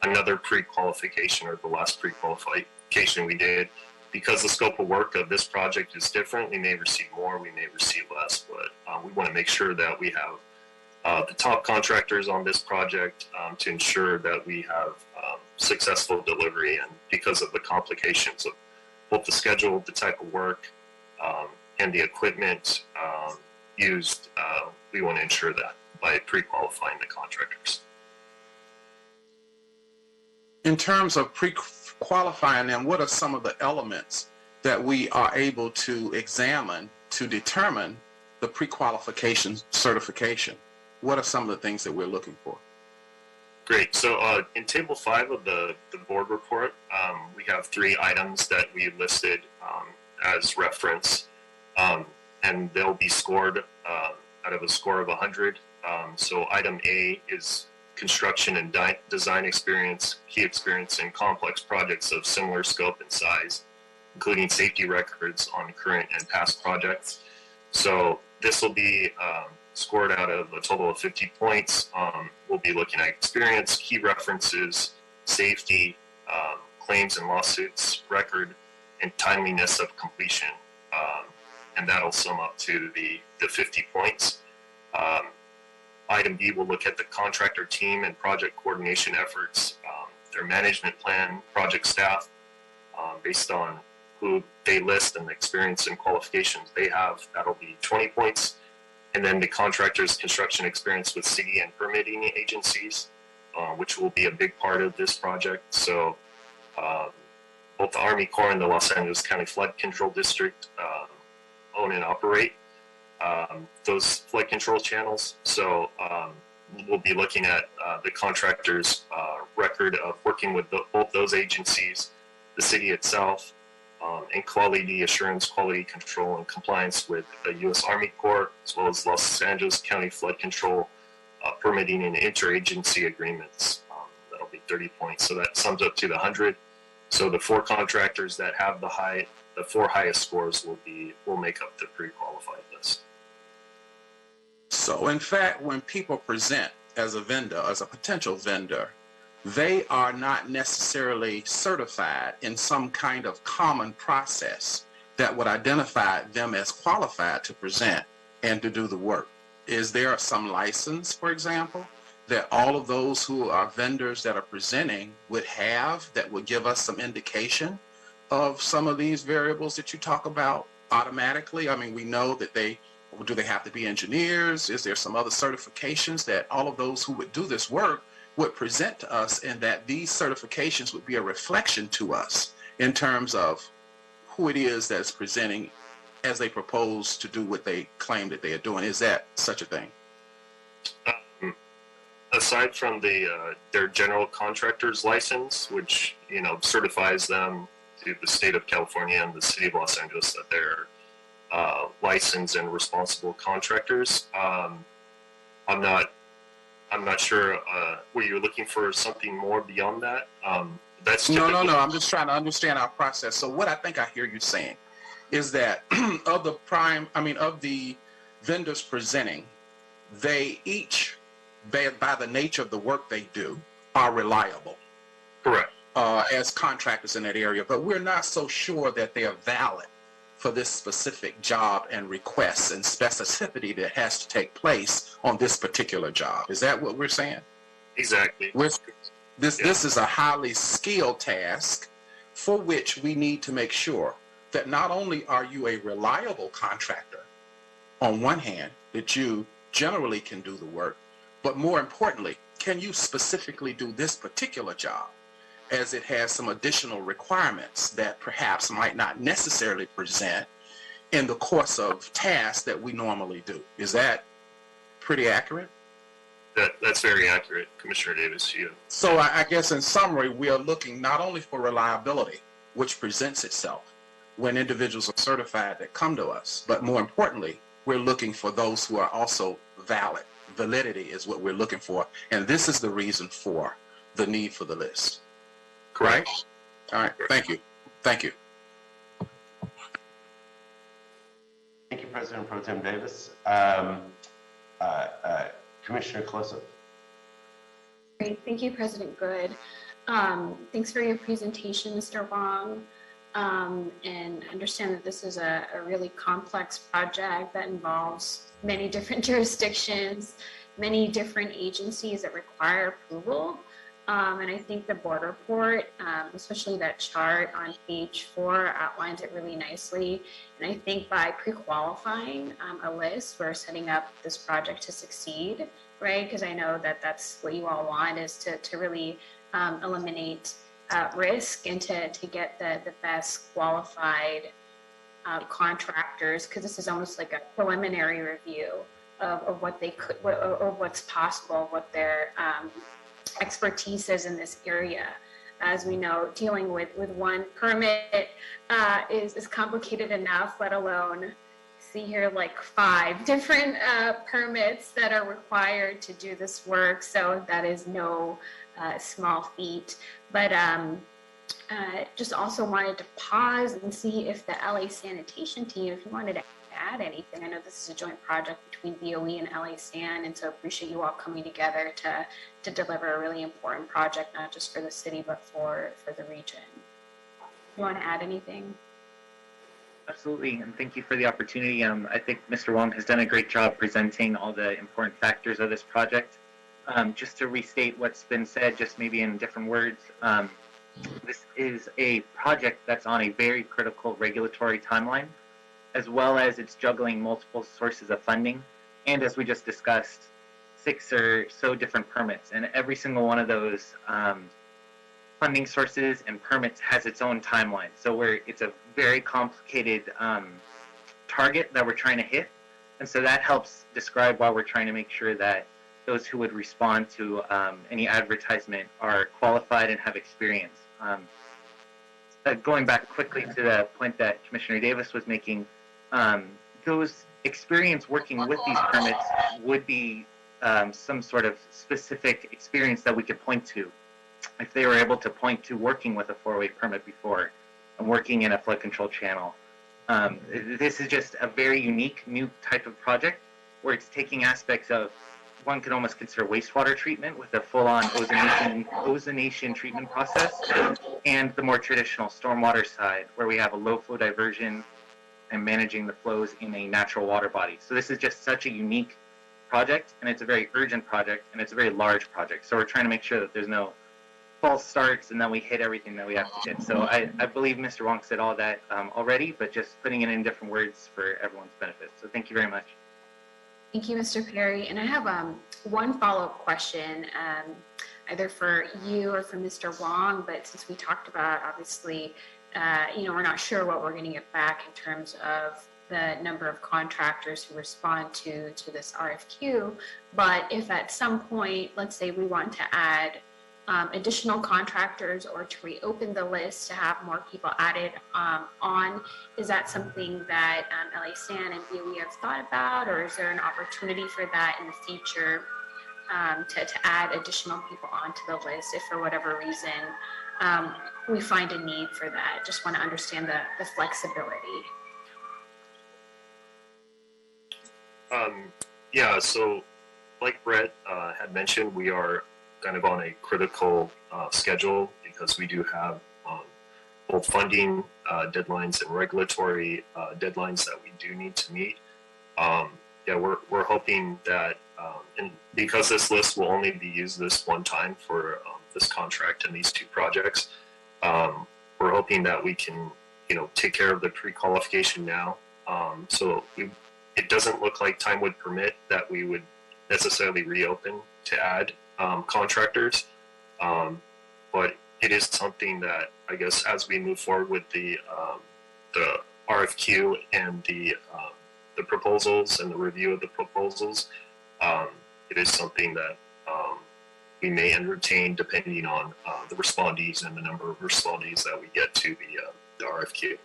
another pre-qualification, or the last pre-qualification we did. Because the scope of work of this project is different, we may receive more, we may receive less, but we want to make sure that we have the top contractors on this project to ensure that we have successful delivery. And because of the complications of both the schedule, the type of work, and the equipment used, we want to ensure that by pre-qualifying the contractors. In terms of pre-qualifying them, what are some of the elements that we are able to examine to determine the pre-qualification certification? What are some of the things that we're looking for? Great. So in Table 5 of the board report, we have 3 items that we listed as reference, and they'll be scored out of a score of 100. So item A is construction and design experience, key experience in complex projects of similar scope and size, including safety records on current and past projects. So this will be scored out of a total of 50 points. We'll be looking at experience, key references, safety, claims and lawsuits, record, and timeliness of completion. And that'll sum up to the 50 points. Item B will look at the contractor team and project coordination efforts, their management plan, project staff, based on who they list and the experience and qualifications they have. That'll be 20 points. And then the contractor's construction experience with city and permitting agencies, which will be a big part of this project. So both the Army Corps and the Los Angeles County Flood Control District own and operate those flood control channels. So we'll be looking at the contractor's record of working with both those agencies, the city itself, and quality assurance, quality control, and compliance with the U.S. Army Corps, as well as Los Angeles County Flood Control permitting and interagency agreements. That'll be 30 points. So that sums up to the 100. So the 4 contractors that have the 4 highest scores will make up the pre-qualified list. So in fact, when people present as a vendor, as a potential vendor, they are not necessarily certified in some kind of common process that would identify them as qualified to present and to do the work. Is there some license, for example, that all of those who are vendors that are presenting would have that would give us some indication of some of these variables that you talk about automatically? I mean, we know that do they have to be engineers? Is there some other certifications that all of those who would do this work would present to us, and that these certifications would be a reflection to us in terms of who it is that's presenting as they propose to do what they claim that they are doing? Is that such a thing? Aside from their general contractor's license, which certifies them to the state of California and the city of Los Angeles that they're licensed and responsible contractors, I'm not sure. Were you looking for something more beyond that? That's typical. No. I'm just trying to understand our process. So what I think I hear you saying is that of the vendors presenting, they each, by the nature of the work they do, are reliable. Correct. As contractors in that area, but we're not so sure that they are valid for this specific job and requests and specificity that has to take place on this particular job. Is that what we're saying? Exactly. This is a highly skilled task for which we need to make sure that not only are you a reliable contractor, on one hand, that you generally can do the work, but more importantly, can you specifically do this particular job, as it has some additional requirements that perhaps might not necessarily present in the course of tasks that we normally do. Is that pretty accurate? That's very accurate, Commissioner Davis. So I guess in summary, we are looking not only for reliability, which presents itself when individuals are certified that come to us, but more importantly, we're looking for those who are also valid. Validity is what we're looking for. And this is the reason for the need for the list. Correct. Right? All right. Thank you. Thank you. Thank you, President Pro Tem Davis. Commissioner Closa. Great. Thank you, President Good. Thanks for your presentation, Mr. Wong. And understand that this is a really complex project that involves many different jurisdictions, many different agencies that require approval. And I think the board report, especially that chart on page 4, outlines it really nicely. And I think by pre-qualifying a list, we're setting up this project to succeed, right? Because I know that that's what you all want, is to really eliminate risk and to get the best qualified contractors, because this is almost like a preliminary review of what they could, or what's possible, what their expertise is in this area. As we know, dealing with one permit is complicated enough, let alone see here like 5 different permits that are required to do this work. So that is no small feat. But just also wanted to pause and see if the LA sanitation team, if you wanted to add anything. I know this is a joint project between BOE and LA San, and so appreciate you all coming together to deliver a really important project, not just for the city, but for the region. You want to add anything? Absolutely, and thank you for the opportunity. I think Mr. Wong has done a great job presenting all the important factors of this project. Just to restate what's been said, just maybe in different words, this is a project that's on a very critical regulatory timeline, as well as it's juggling multiple sources of funding. And as we just discussed, 6 or so different permits, and every single one of those funding sources and permits has its own timeline. So it's a very complicated target that we're trying to hit. And so that helps describe why we're trying to make sure that those who would respond to any advertisement are qualified and have experience. Going back quickly to the point that Commissioner Davis was making, those experience working with these permits would be some sort of specific experience that we could point to. If they were able to point to working with a 4-way permit before and working in a flood control channel. This is just a very unique new type of project where it's taking aspects of, one could almost consider wastewater treatment with a full-on ozonation treatment process, and the more traditional stormwater side where we have a low flow diversion and managing the flows in a natural water body. So this is just such a unique project, and it's a very urgent project, and it's a very large project. So we're trying to make sure that there's no false starts and then we hit everything that we have to hit. So I believe Mr. Wong said all that already, but just putting it in different words for everyone's benefit. So thank you very much. Thank you, Mr. Perry. And I have one follow-up question, either for you or for Mr. Wong, but since we talked about, obviously, we're not sure what we're going to get back in terms of the number of contractors who respond to this RFQ. But if at some point, let's say we want to add additional contractors or to reopen the list to have more people added on, is that something that LA-SAN and BOE have thought about, or is there an opportunity for that in the future to add additional people onto the list if for whatever reason we find a need for that? Just want to understand the flexibility. Yeah, so like Brett had mentioned, we are kind of on a critical schedule because we do have both funding deadlines and regulatory deadlines that we do need to meet. Yeah, we're hoping that, and because this list will only be used this one time for this contract and these two projects, we're hoping that we can, take care of the pre-qualification now. So it doesn't look like time would permit that we would necessarily reopen to add contractors, but it is something that I guess as we move forward with the RFQ and the proposals and the review of the proposals, it is something that we may entertain depending on the respondees and the number of respondees that we get to the RFQ.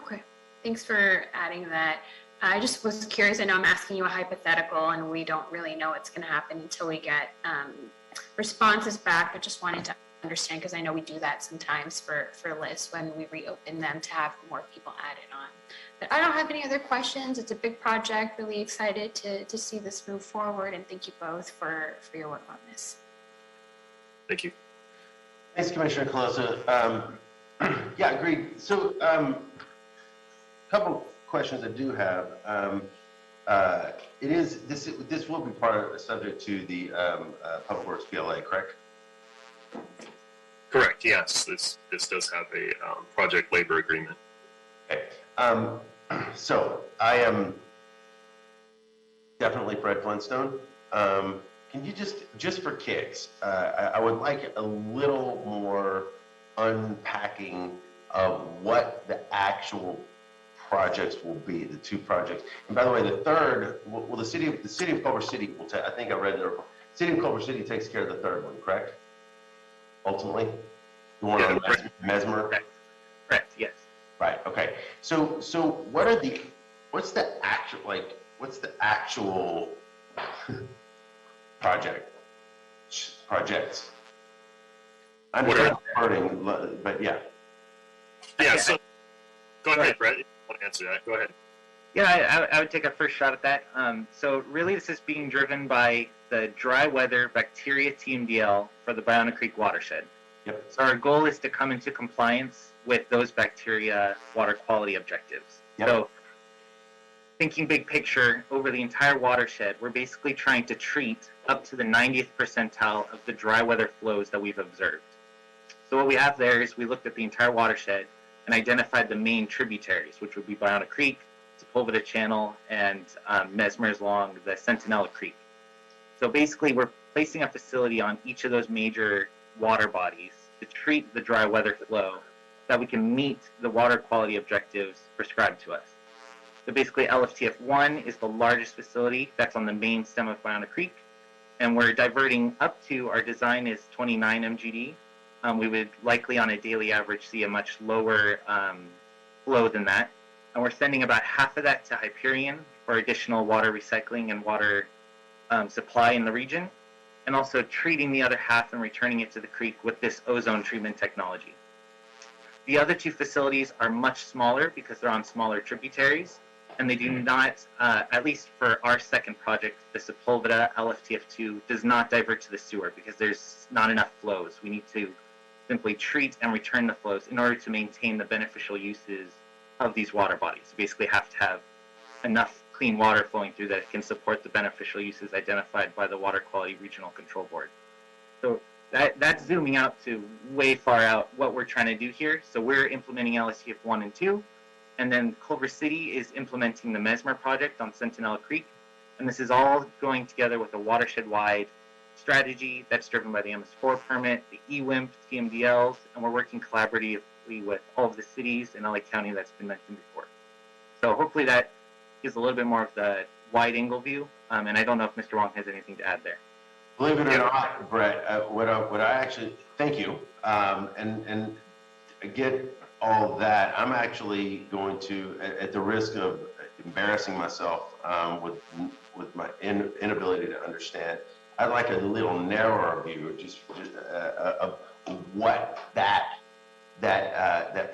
Okay, thanks for adding that. I just was curious. I know I'm asking you a hypothetical and we don't really know what's going to happen until we get responses back, but just wanted to understand, because I know we do that sometimes for lists when we reopen them to have more people added on. But I don't have any other questions. It's a big project. Really excited to see this move forward, and thank you both for your work on this. Thank you. Thanks, Commissioner Colosa. Yeah, agreed. So a couple questions I do have. This will be part of subject to the Public Works PLA, correct? Correct. Yes, this does have a project labor agreement. Okay. So I am definitely Fred Flintstone. Can you just for kicks, I would like a little more unpacking of what the actual projects will be, the two projects. And by the way, the third, well, the city of Culver City will I think I read there. City of Culver City takes care of the third one, correct? Ultimately, the one on Mesmer. Correct. Yes. Right. Okay. So what's the actual projects? I understand burning, but yeah. Yeah. So go ahead, Brett. You want to answer that? Go ahead. Yeah, I would take a first shot at that. So really, this is being driven by the dry weather bacteria TMDL for the Ballona Creek watershed. Yep. So our goal is to come into compliance with those bacteria water quality objectives. Yep. So thinking big picture over the entire watershed, we're basically trying to treat up to the 90th percentile of the dry weather flows that we've observed. So what we have there is we looked at the entire watershed and identified the main tributaries, which would be Ballona Creek, Sepulveda Channel, and Mesmers along the Centinela Creek. So basically, we're placing a facility on each of those major water bodies to treat the dry weather flow so that we can meet the water quality objectives prescribed to us. So basically, LFTF1 is the largest facility that's on the main stem of Ballona Creek, and we're diverting up to, our design is 29 MGD. We would likely on a daily average see a much lower flow than that. And we're sending about half of that to Hyperion for additional water recycling and water supply in the region, and also treating the other half and returning it to the creek with this ozone treatment technology. The other two facilities are much smaller because they're on smaller tributaries, and they do not, at least for our second project, the Sepulveda LFTF2 does not divert to the sewer because there's not enough flows. We need to simply treat and return the flows in order to maintain the beneficial uses of these water bodies. We basically have to have enough clean water flowing through that it can support the beneficial uses identified by the Water Quality Regional Control Board. So that's zooming out to way far out what we're trying to do here. So we're implementing LSTF 1 and 2, and then Culver City is implementing the Mesmer project on Centinela Creek. And this is all going together with a watershed-wide strategy that's driven by the MS4 permit, the EWIMP, TMDLs, and we're working collaboratively directly with all of the cities in LA County that's been mentioned before. So hopefully that gives a little bit more of the wide angle view. And I don't know if Mr. Wong has anything to add there. Believe it or not, Brett, what I actually, thank you, and I get all of that. I'm actually going to, at the risk of embarrassing myself with my inability to understand, I'd like a little narrower view, just of what that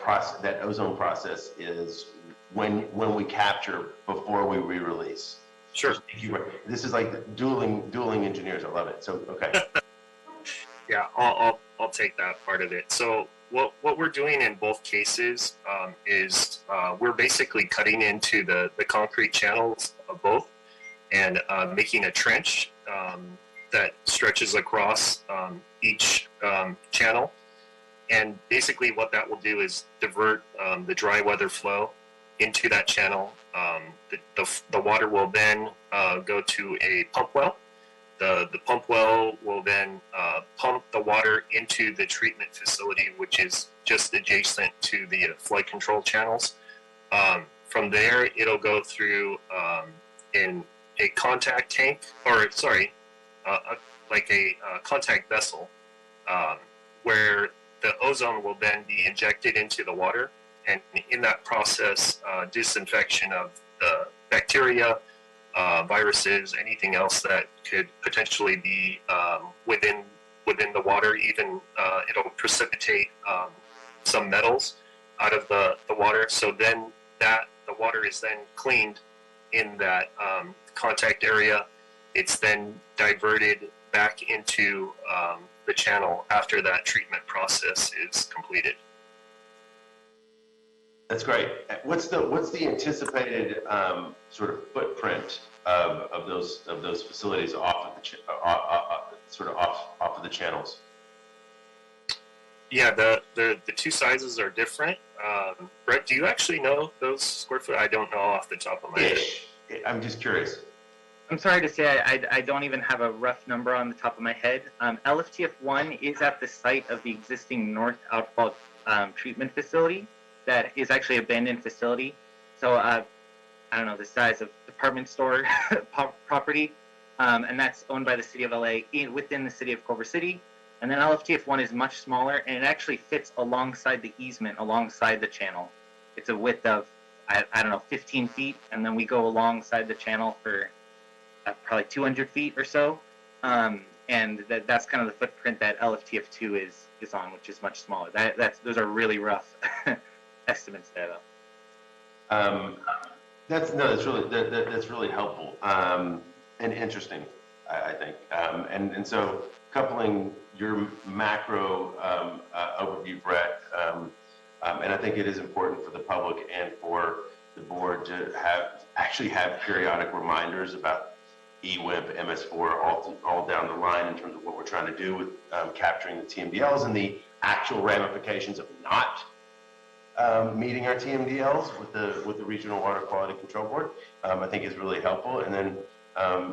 process, that ozone process is when we capture before we re-release. Sure. This is like dueling engineers. I love it. So okay. Yeah, I'll take that part of it. So what we're doing in both cases is we're basically cutting into the concrete channels of both and making a trench that stretches across each channel. And basically what that will do is divert the dry weather flow into that channel. The water will then go to a pump well. The pump well will then pump the water into the treatment facility, which is just adjacent to the flood control channels. From there, it'll go through in a contact tank, or sorry, like a contact vessel, where the ozone will then be injected into the water. And in that process, disinfection of the bacteria, viruses, anything else that could potentially be within the water. Even it'll precipitate some metals out of the water. So then the water is then cleaned in that contact area. It's then diverted back into the channel after that treatment process is completed. That's great. What's the anticipated sort of footprint of those facilities off of the channels? Yeah, the two sizes are different. Brett, do you actually know those square foot? I don't know off the top of my head. I'm just curious. I'm sorry to say I don't even have a rough number on the top of my head. LFTF1 is at the site of the existing North Outfall treatment facility that is actually an abandoned facility. So I don't know the size of department store property, and that's owned by the city of LA within the city of Culver City. And then LFTF1 is much smaller, and it actually fits alongside the easement, alongside the channel. It's a width of, I don't know, 15 feet, and then we go alongside the channel for probably 200 feet or so. And that's kind of the footprint that LFTF2 is on, which is much smaller. Those are really rough estimates there, though. That's really helpful and interesting, I think. And so coupling your macro overview, Brett, and I think it is important for the public and for the board to actually have periodic reminders about EWIMP, MS4, all down the line in terms of what we're trying to do with capturing the TMDLs and the actual ramifications of not meeting our TMDLs with the Regional Water Quality Control Board, I think is really helpful. And then,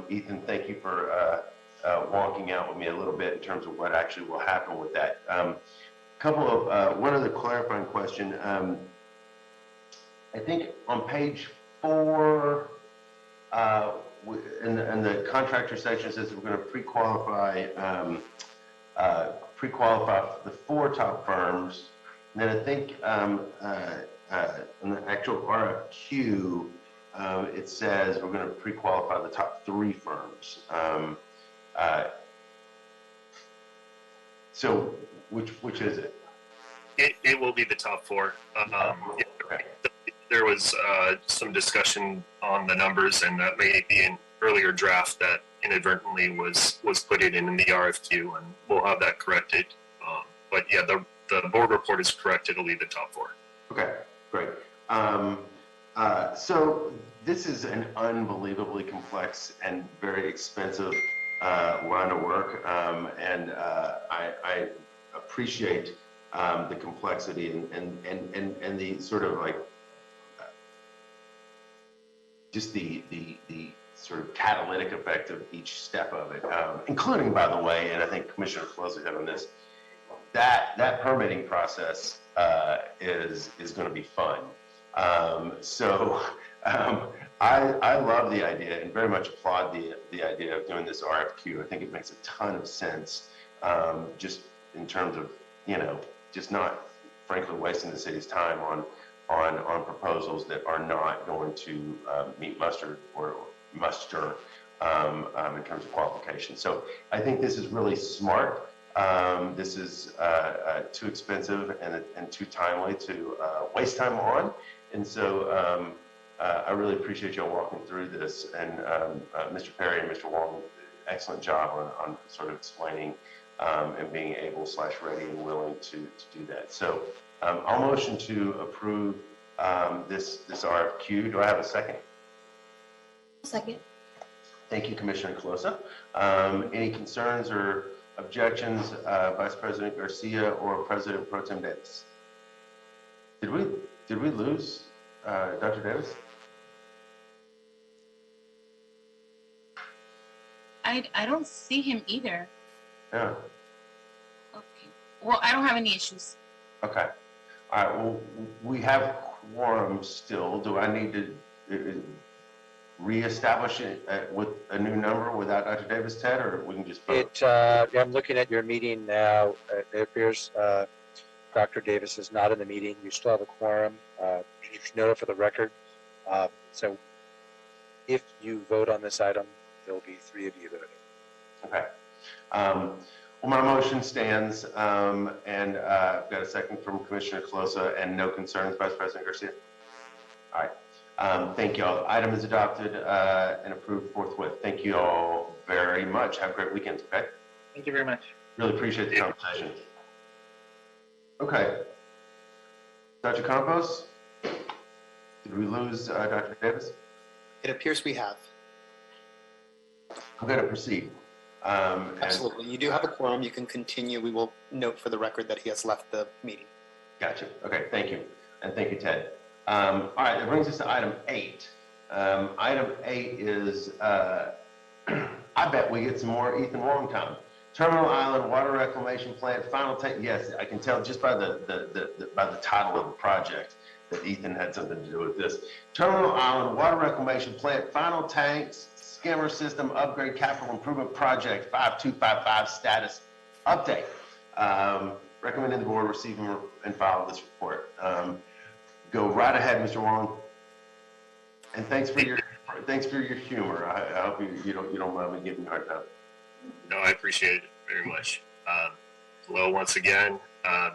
Ethan, thank you for wonking out with me a little bit in terms of what actually will happen with that. One other clarifying question. I think on page 4, in the contractor section, it says that we're going to pre-qualify the 4 top firms. And then I think in the actual RFQ, it says we're going to pre-qualify the top 3 firms. So which is it? It will be the top 4. Okay. There was some discussion on the numbers, and that may be an earlier draft that inadvertently was put in the RFQ, and we'll have that corrected. But yeah, the board report is correct. It'll be the top 4. Okay, great. So this is an unbelievably complex and very expensive line of work, and I appreciate the complexity and the sort of like just the sort of catalytic effect of each step of it, including, by the way, and I think Commissioner Closey hit on this, that permitting process is going to be fun. I love the idea and very much applaud the idea of doing this RFQ. I think it makes a ton of sense, just in terms of, just not frankly wasting the city's time on proposals that are not going to meet muster in terms of qualifications. So I think this is really smart. This is too expensive and too timely to waste time on. And so I really appreciate y'all walking through this. And Mr. Perry and Mr. Wong, excellent job on sort of explaining and being able / ready and willing to do that. So I'll motion to approve this RFQ. Do I have a second? Second. Thank you, Commissioner Colosa. Any concerns or objections, Vice President Garcia or President Pro Tem Davis? Did we lose Dr. Davis? I don't see him either. Yeah. Okay. Well, I don't have any issues. Okay. All right. Well, we have quorum still. Do I need to reestablish it with a new number without Dr. Davis, Ted, or we can just vote? I'm looking at your meeting now. It appears Dr. Davis is not in the meeting. You still have a quorum. You should note it for the record. So if you vote on this item, there'll be 3 of you voting. Okay. Well, my motion stands, and I've got a second from Commissioner Colosa, and no concerns, Vice President Garcia. All right. Thank you all. Item is adopted and approved forthwith. Thank you all very much. Have a great weekend, okay? Thank you very much. Really appreciate the conversation. Okay. Dr. Campos, did we lose Dr. Davis? It appears we have. I'm going to proceed. Absolutely. You do have a quorum. You can continue. We will note for the record that he has left the meeting. Gotcha. Okay. Thank you. And thank you, Ted. All right. That brings us to item 8. Item 8 is, I bet we get some more Ethan Wong time. Terminal Island Water Reclamation Plant final tank. Yes, I can tell just by the title of the project that Ethan had something to do with this. Terminal Island Water Reclamation Plant final tanks skimmer system upgrade capital improvement project 5255 status update. Recommending the board receive and file this report. Go right ahead, Mr. Wong. And thanks for your humor. I hope you don't mind me giving you a hard time. No, I appreciate it very much. Hello once again.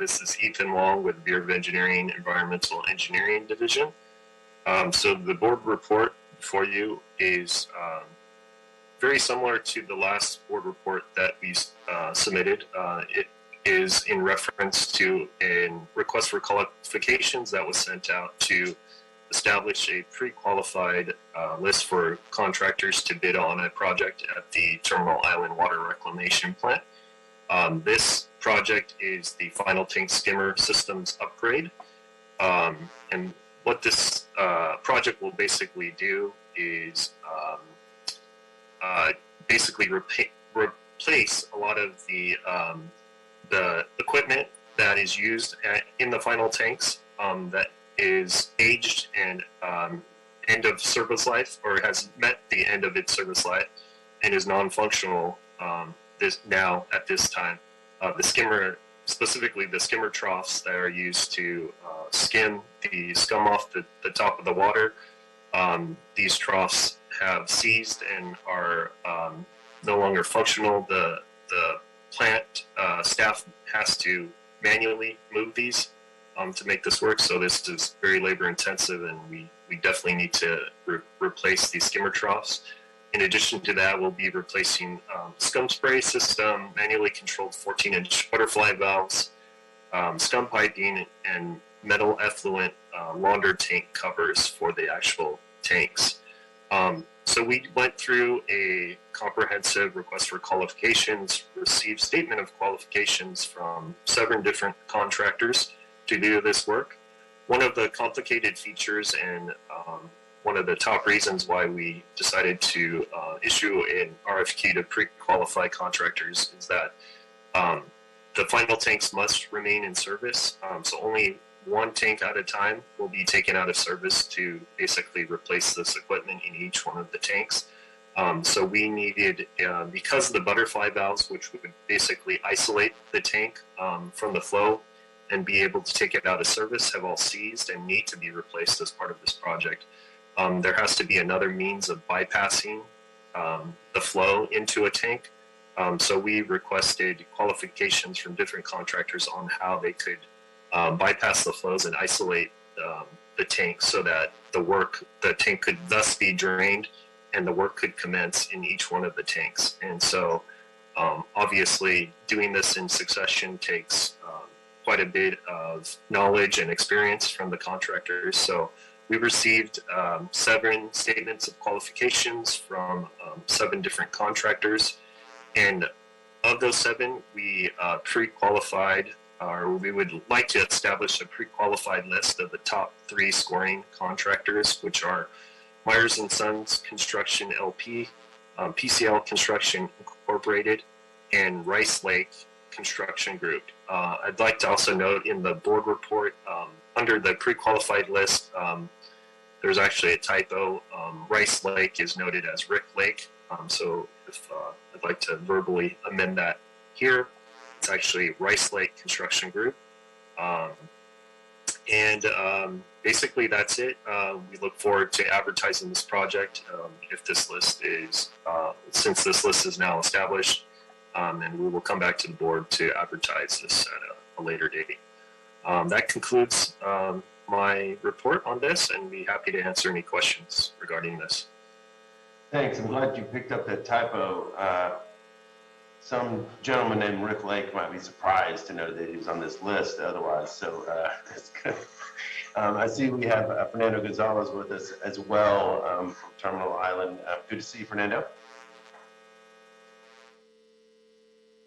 This is Ethan Wong with Bureau of Engineering, Environmental Engineering Division. So the board report for you is very similar to the last board report that we submitted. It is in reference to a request for qualifications that was sent out to establish a pre-qualified list for contractors to bid on a project at the Terminal Island Water Reclamation Plant. This project is the final tank skimmer systems upgrade. And what this project will basically do is basically replace a lot of the equipment that is used in the final tanks that is aged and end of service life, or has met the end of its service life and is non-functional at this time. The skimmer, specifically the skimmer troughs that are used to skim the scum off the top of the water, these troughs have seized and are no longer functional. The plant staff has to manually move these to make this work. So this is very labor intensive, and we definitely need to replace these skimmer troughs. In addition to that, we'll be replacing scum spray system, manually controlled 14-inch butterfly valves, scum piping, and metal effluent launder tank covers for the actual tanks. So we went through a comprehensive request for qualifications, received statement of qualifications from 7 different contractors to do this work. One of the complicated features and one of the top reasons why we decided to issue an RFQ to pre-qualify contractors is that the final tanks must remain in service. So only one tank at a time will be taken out of service to basically replace this equipment in each one of the tanks. So we needed, because of the butterfly valves, which would basically isolate the tank from the flow and be able to take it out of service, have all seized and need to be replaced as part of this project. There has to be another means of bypassing the flow into a tank. So we requested qualifications from different contractors on how they could bypass the flows and isolate the tank so that the tank could thus be drained and the work could commence in each one of the tanks. And so obviously doing this in succession takes quite a bit of knowledge and experience from the contractors. So we received 7 statements of qualifications from 7 different contractors. And of those 7, we pre-qualified, or we would like to establish a pre-qualified list of the top 3 scoring contractors, which are Myers & Sons Construction LP, PCL Construction Incorporated, and Rice Lake Construction Group. I'd like to also note in the board report, under the pre-qualified list, there's actually a typo. Rice Lake is noted as Rick Lake. So if I'd like to verbally amend that here, it's actually Rice Lake Construction Group. Basically that's it. We look forward to advertising this project if this list is, since this list is now established, and we will come back to the board to advertise this at a later date. That concludes my report on this, and be happy to answer any questions regarding this. Thanks. I'm glad you picked up that typo. Some gentleman named Rick Lake might be surprised to know that he was on this list otherwise, so that's good. I see we have Fernando Gonzalez with us as well from Terminal Island. Good to see you, Fernando.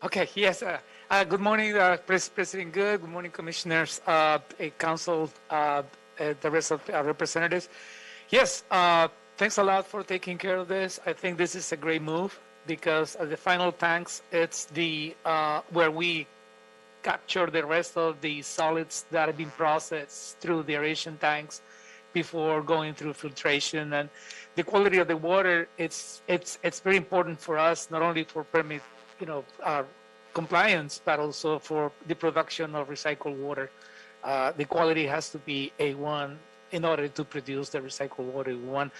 Okay, yes. Good morning, President Good. Good morning, Commissioners, Council, the rest of our representatives. Yes, thanks a lot for taking care of this. I think this is a great move because the final tanks, it's the where we capture the rest of the solids that have been processed through the aeration tanks before going through filtration. And the quality of the water, it's very important for us, not only for permit, compliance, but also for the production of recycled water. The quality has to be A1 in order to produce the recycled water we want.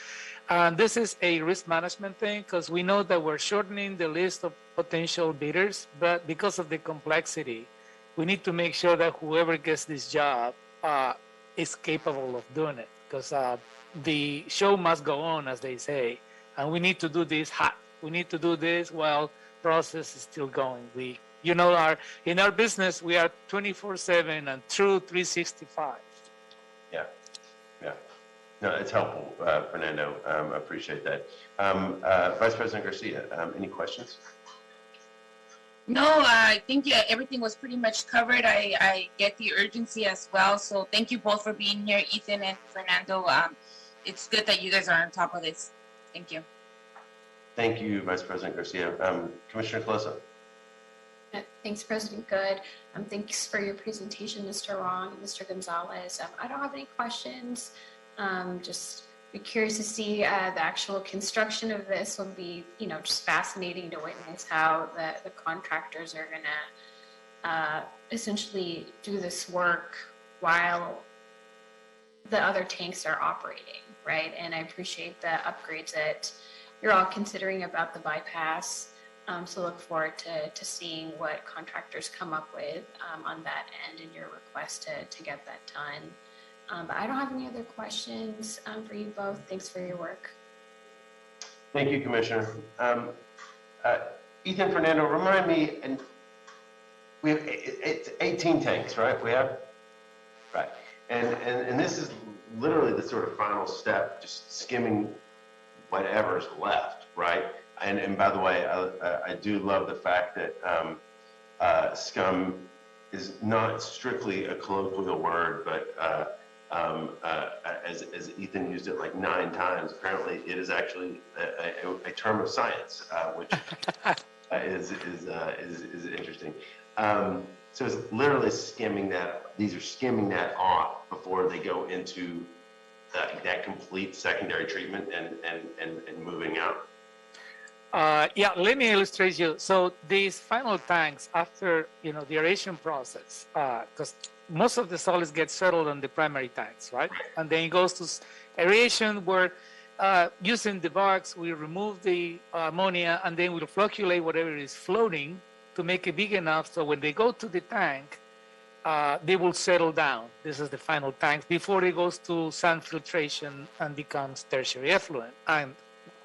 And this is a risk management thing because we know that we're shortening the list of potential bidders, but because of the complexity, we need to make sure that whoever gets this job is capable of doing it, because the show must go on, as they say, and we need to do this hot. We need to do this while process is still going. In our business, we are 24/7 and true 365. Yeah. No, it's helpful, Fernando. I appreciate that. Vice President Garcia, any questions? No, I think everything was pretty much covered. I get the urgency as well. So thank you both for being here, Ethan and Fernando. It's good that you guys are on top of this. Thank you. Thank you, Vice President Garcia. Commissioner Colosa. Thanks, President Good. Thanks for your presentation, Mr. Wong and Mr. Gonzalez. I don't have any questions. Just be curious to see the actual construction of this. Will be, just fascinating to witness how the contractors are going to essentially do this work while the other tanks are operating, right? And I appreciate the upgrades that you're all considering about the bypass. So look forward to seeing what contractors come up with on that end in your request to get that done. But I don't have any other questions for you both. Thanks for your work. Thank you, Commissioner. Ethan, Fernando, remind me, and we have it's 18 tanks, right? We have, right, and this is literally the sort of final step, just skimming whatever's left, right? And by the way, I do love the fact that scum is not strictly a colloquial word, but as Ethan used it like 9 times, apparently it is actually a term of science, which is interesting. So it's literally skimming that. These are skimming that off before they go into that complete secondary treatment and moving out. Yeah, let me illustrate you. So these final tanks, after the aeration process, because most of the solids get settled on the primary tanks, right? And then it goes to aeration, where using the box, we remove the ammonia, and then we'll flocculate whatever is floating to make it big enough so when they go to the tank, they will settle down. This is the final tank before it goes to sand filtration and becomes tertiary effluent, and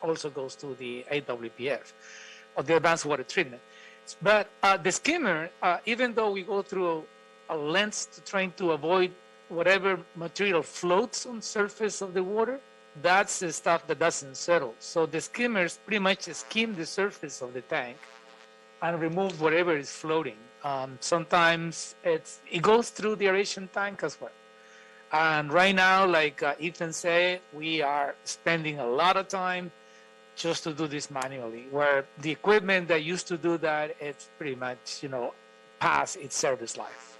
also goes to the AWPF, or the advanced water treatment. But the skimmer, even though we go through a lens to trying to avoid whatever material floats on the surface of the water, that's the stuff that doesn't settle. So the skimmers pretty much skim the surface of the tank and remove whatever is floating. Sometimes it goes through the aeration tank as well. And right now, like Ethan said, we are spending a lot of time just to do this manually, where the equipment that used to do that, it's pretty much, past its service life.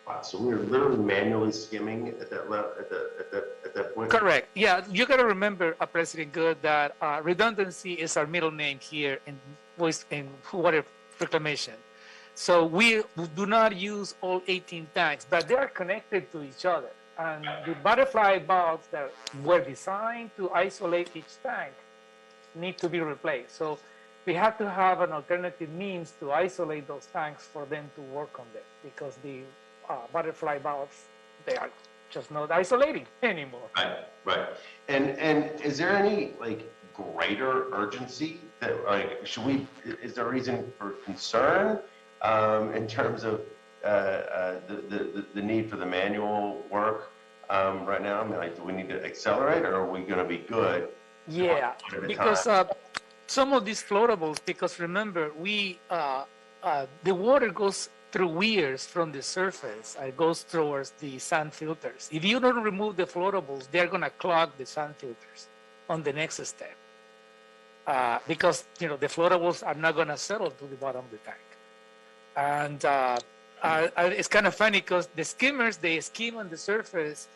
Wow, so we're literally manually skimming at that level, at that point? Correct. Yeah, you got to remember, President Good, that redundancy is our middle name here in water reclamation. So we do not use all 18 tanks, but they are connected to each other. And the butterfly valves that were designed to isolate each tank need to be replaced. So we have to have an alternative means to isolate those tanks for them to work on them, because the butterfly valves, they are just not isolating anymore. Right. And is there any greater urgency that is there a reason for concern in terms of the need for the manual work right now? I mean, do we need to accelerate, or are we going to be good? Yeah, because some of these floatables, because remember, the water goes through weirs from the surface. It goes towards the sand filters. If you don't remove the floatables, they're going to clog the sand filters on the next step. Because, the floatables are not going to settle to the bottom of the tank. And it's kind of funny because the skimmers, they skim on the surface,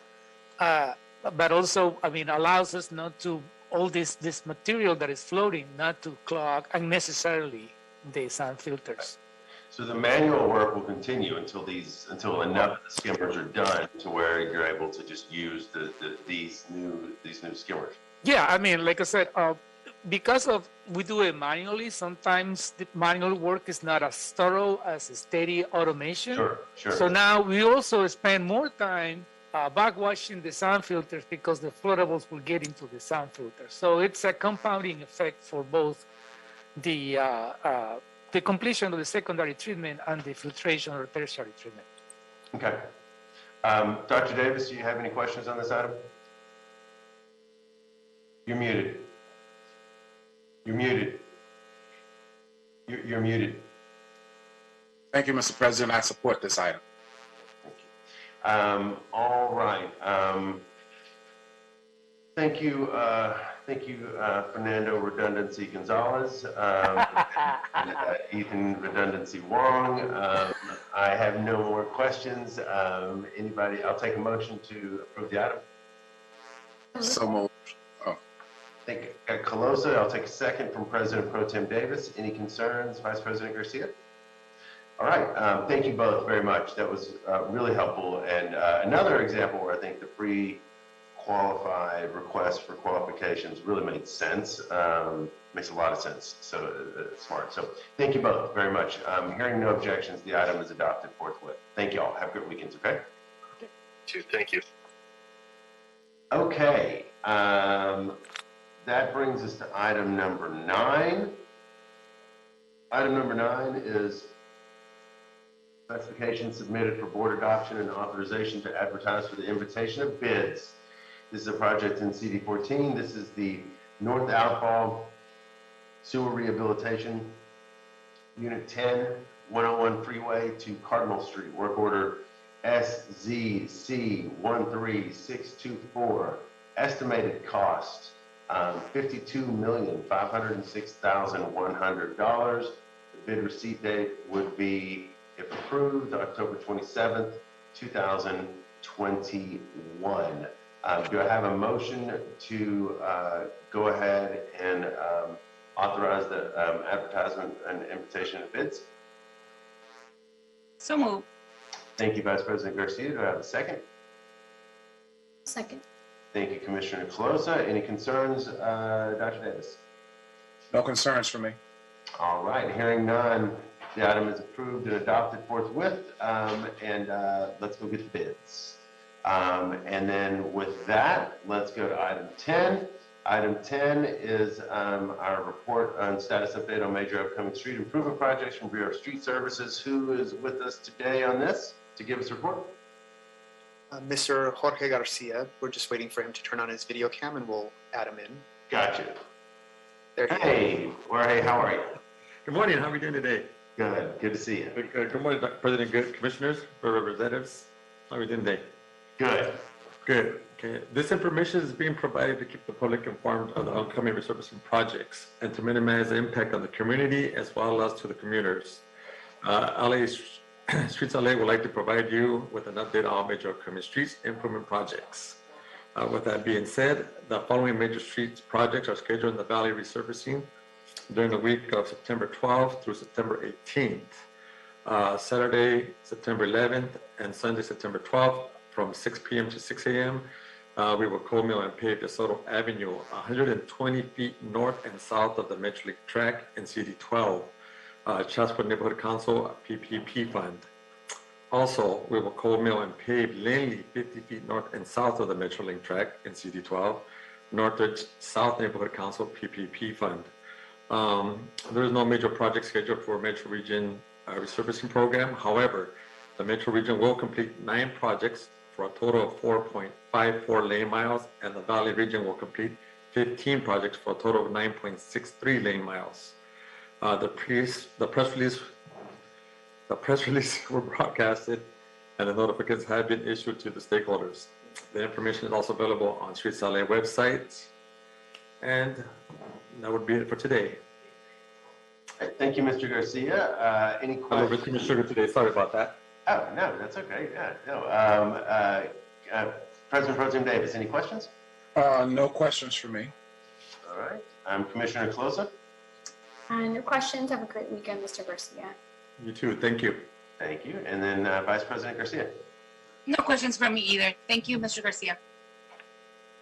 but also, allows us not to, all this material that is floating, not to clog unnecessarily the sand filters. So the manual work will continue until enough of the skimmers are done to where you're able to just use these new skimmers. Yeah, like I said, because we do it manually, sometimes the manual work is not as thorough as a steady automation. Sure. So now we also spend more time backwashing the sand filters, because the floatables will get into the sand filters. So it's a compounding effect for both the completion of the secondary treatment and the filtration or tertiary treatment. Okay. Dr. Davis, do you have any questions on this item? You're muted. You're muted. You're muted. Thank you, Mr. President. I support this item. All right. Thank you, Fernando Redundancy Gonzalez, and, Ethan Redundancy Wong. I have no more questions. Anybody? I'll take a motion to approve the item. So moved. Thank you, Colosa. I'll take a second from President Pro Tem Davis. Any concerns, Vice President Garcia? All right. Thank you both very much. That was really helpful. And another example where I think the pre-qualified request for qualifications really made sense. Makes a lot of sense. So smart. So thank you both very much. Hearing no objections, the item is adopted forthwith. Thank you all. Have good weekends, okay? Thank you. Okay. That brings us to item number 9. Item number 9 is specifications submitted for board adoption and authorization to advertise for the invitation of bids. This is a project in CD14. This is the North Outfall Sewer Rehabilitation, Unit 10, 101 Freeway to Cardinal Street. Work order SZC 13624. Estimated cost $52,506,100. The bid receipt date would be if approved, October 27th, 2021. Do I have a motion to go ahead and authorize the advertisement and invitation of bids? So moved. Thank you, Vice President Garcia. Do I have a second? Second. Thank you, Commissioner Calosa. Any concerns, Dr. Davis? No concerns for me. All right, hearing none, the item is approved and adopted forthwith. Let's go get the bids. And then with that, let's go to item 10. Item 10 is our report on status update on major upcoming street improvement projects from Bureau of Street Services. Who is with us today on this to give us a report? Mr. Jorge Garcia. We're just waiting for him to turn on his video cam and we'll add him in. Gotcha. There he is. Hey, Jorge, how are you? Good morning. How are we doing today? Good. Good to see you. Good morning, Dr. President, good commissioners, representatives. How are we doing today? Good. Good. Okay. This information is being provided to keep the public informed of the upcoming resurfacing projects and to minimize the impact on the community as well as to the commuters. Streets LA would like to provide you with an update on all major upcoming streets improvement projects. With that being said, the following major streets projects are scheduled in the Valley resurfacing during the week of September 12th through September 18th. Saturday, September 11th, and Sunday, September 12th, from 6 p.m. to 6 a.m. We will cold mill and pave DeSoto Avenue 120 feet north and south of the Metrolink track in CD12. Chatsworth Neighborhood Council PPP fund. Also, we will cold mill and pave Lindley 50 feet north and south of the Metrolink track in CD12. Northridge South Neighborhood Council PPP fund. There is no major project scheduled for Metro Region resurfacing program. However, the Metro Region will complete 9 projects for a total of 4.54 lane miles, and the Valley Region will complete 15 projects for a total of 9.63 lane miles. The press release were broadcasted, and the notifications have been issued to the stakeholders. The information is also available on Streets LA website, and that would be it for today. Thank you, Mr. Garcia. Any questions? Mr. Sugar today. Sorry about that. Oh, no, that's okay. Yeah, no. President Pro Tem Davis, any questions? No questions for me. All right. Commissioner Calosa? No questions. Have a great weekend, Mr. Garcia. You too. Thank you. Thank you. And then Vice President Garcia? No questions from me either. Thank you, Mr. Garcia.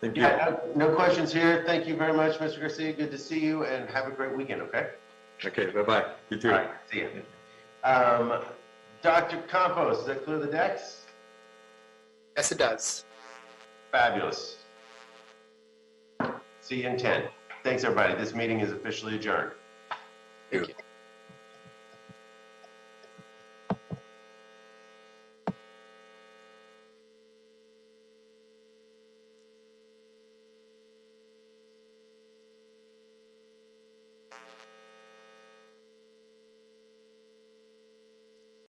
Thank you. Yeah, no questions here. Thank you very much, Mr. Garcia. Good to see you, and have a great weekend, okay? Okay, bye-bye. You too. All right, see you. Dr. Campos, does that clear the decks? Yes, it does. Fabulous. See you in 10. Thanks, everybody. This meeting is officially adjourned. Thank you.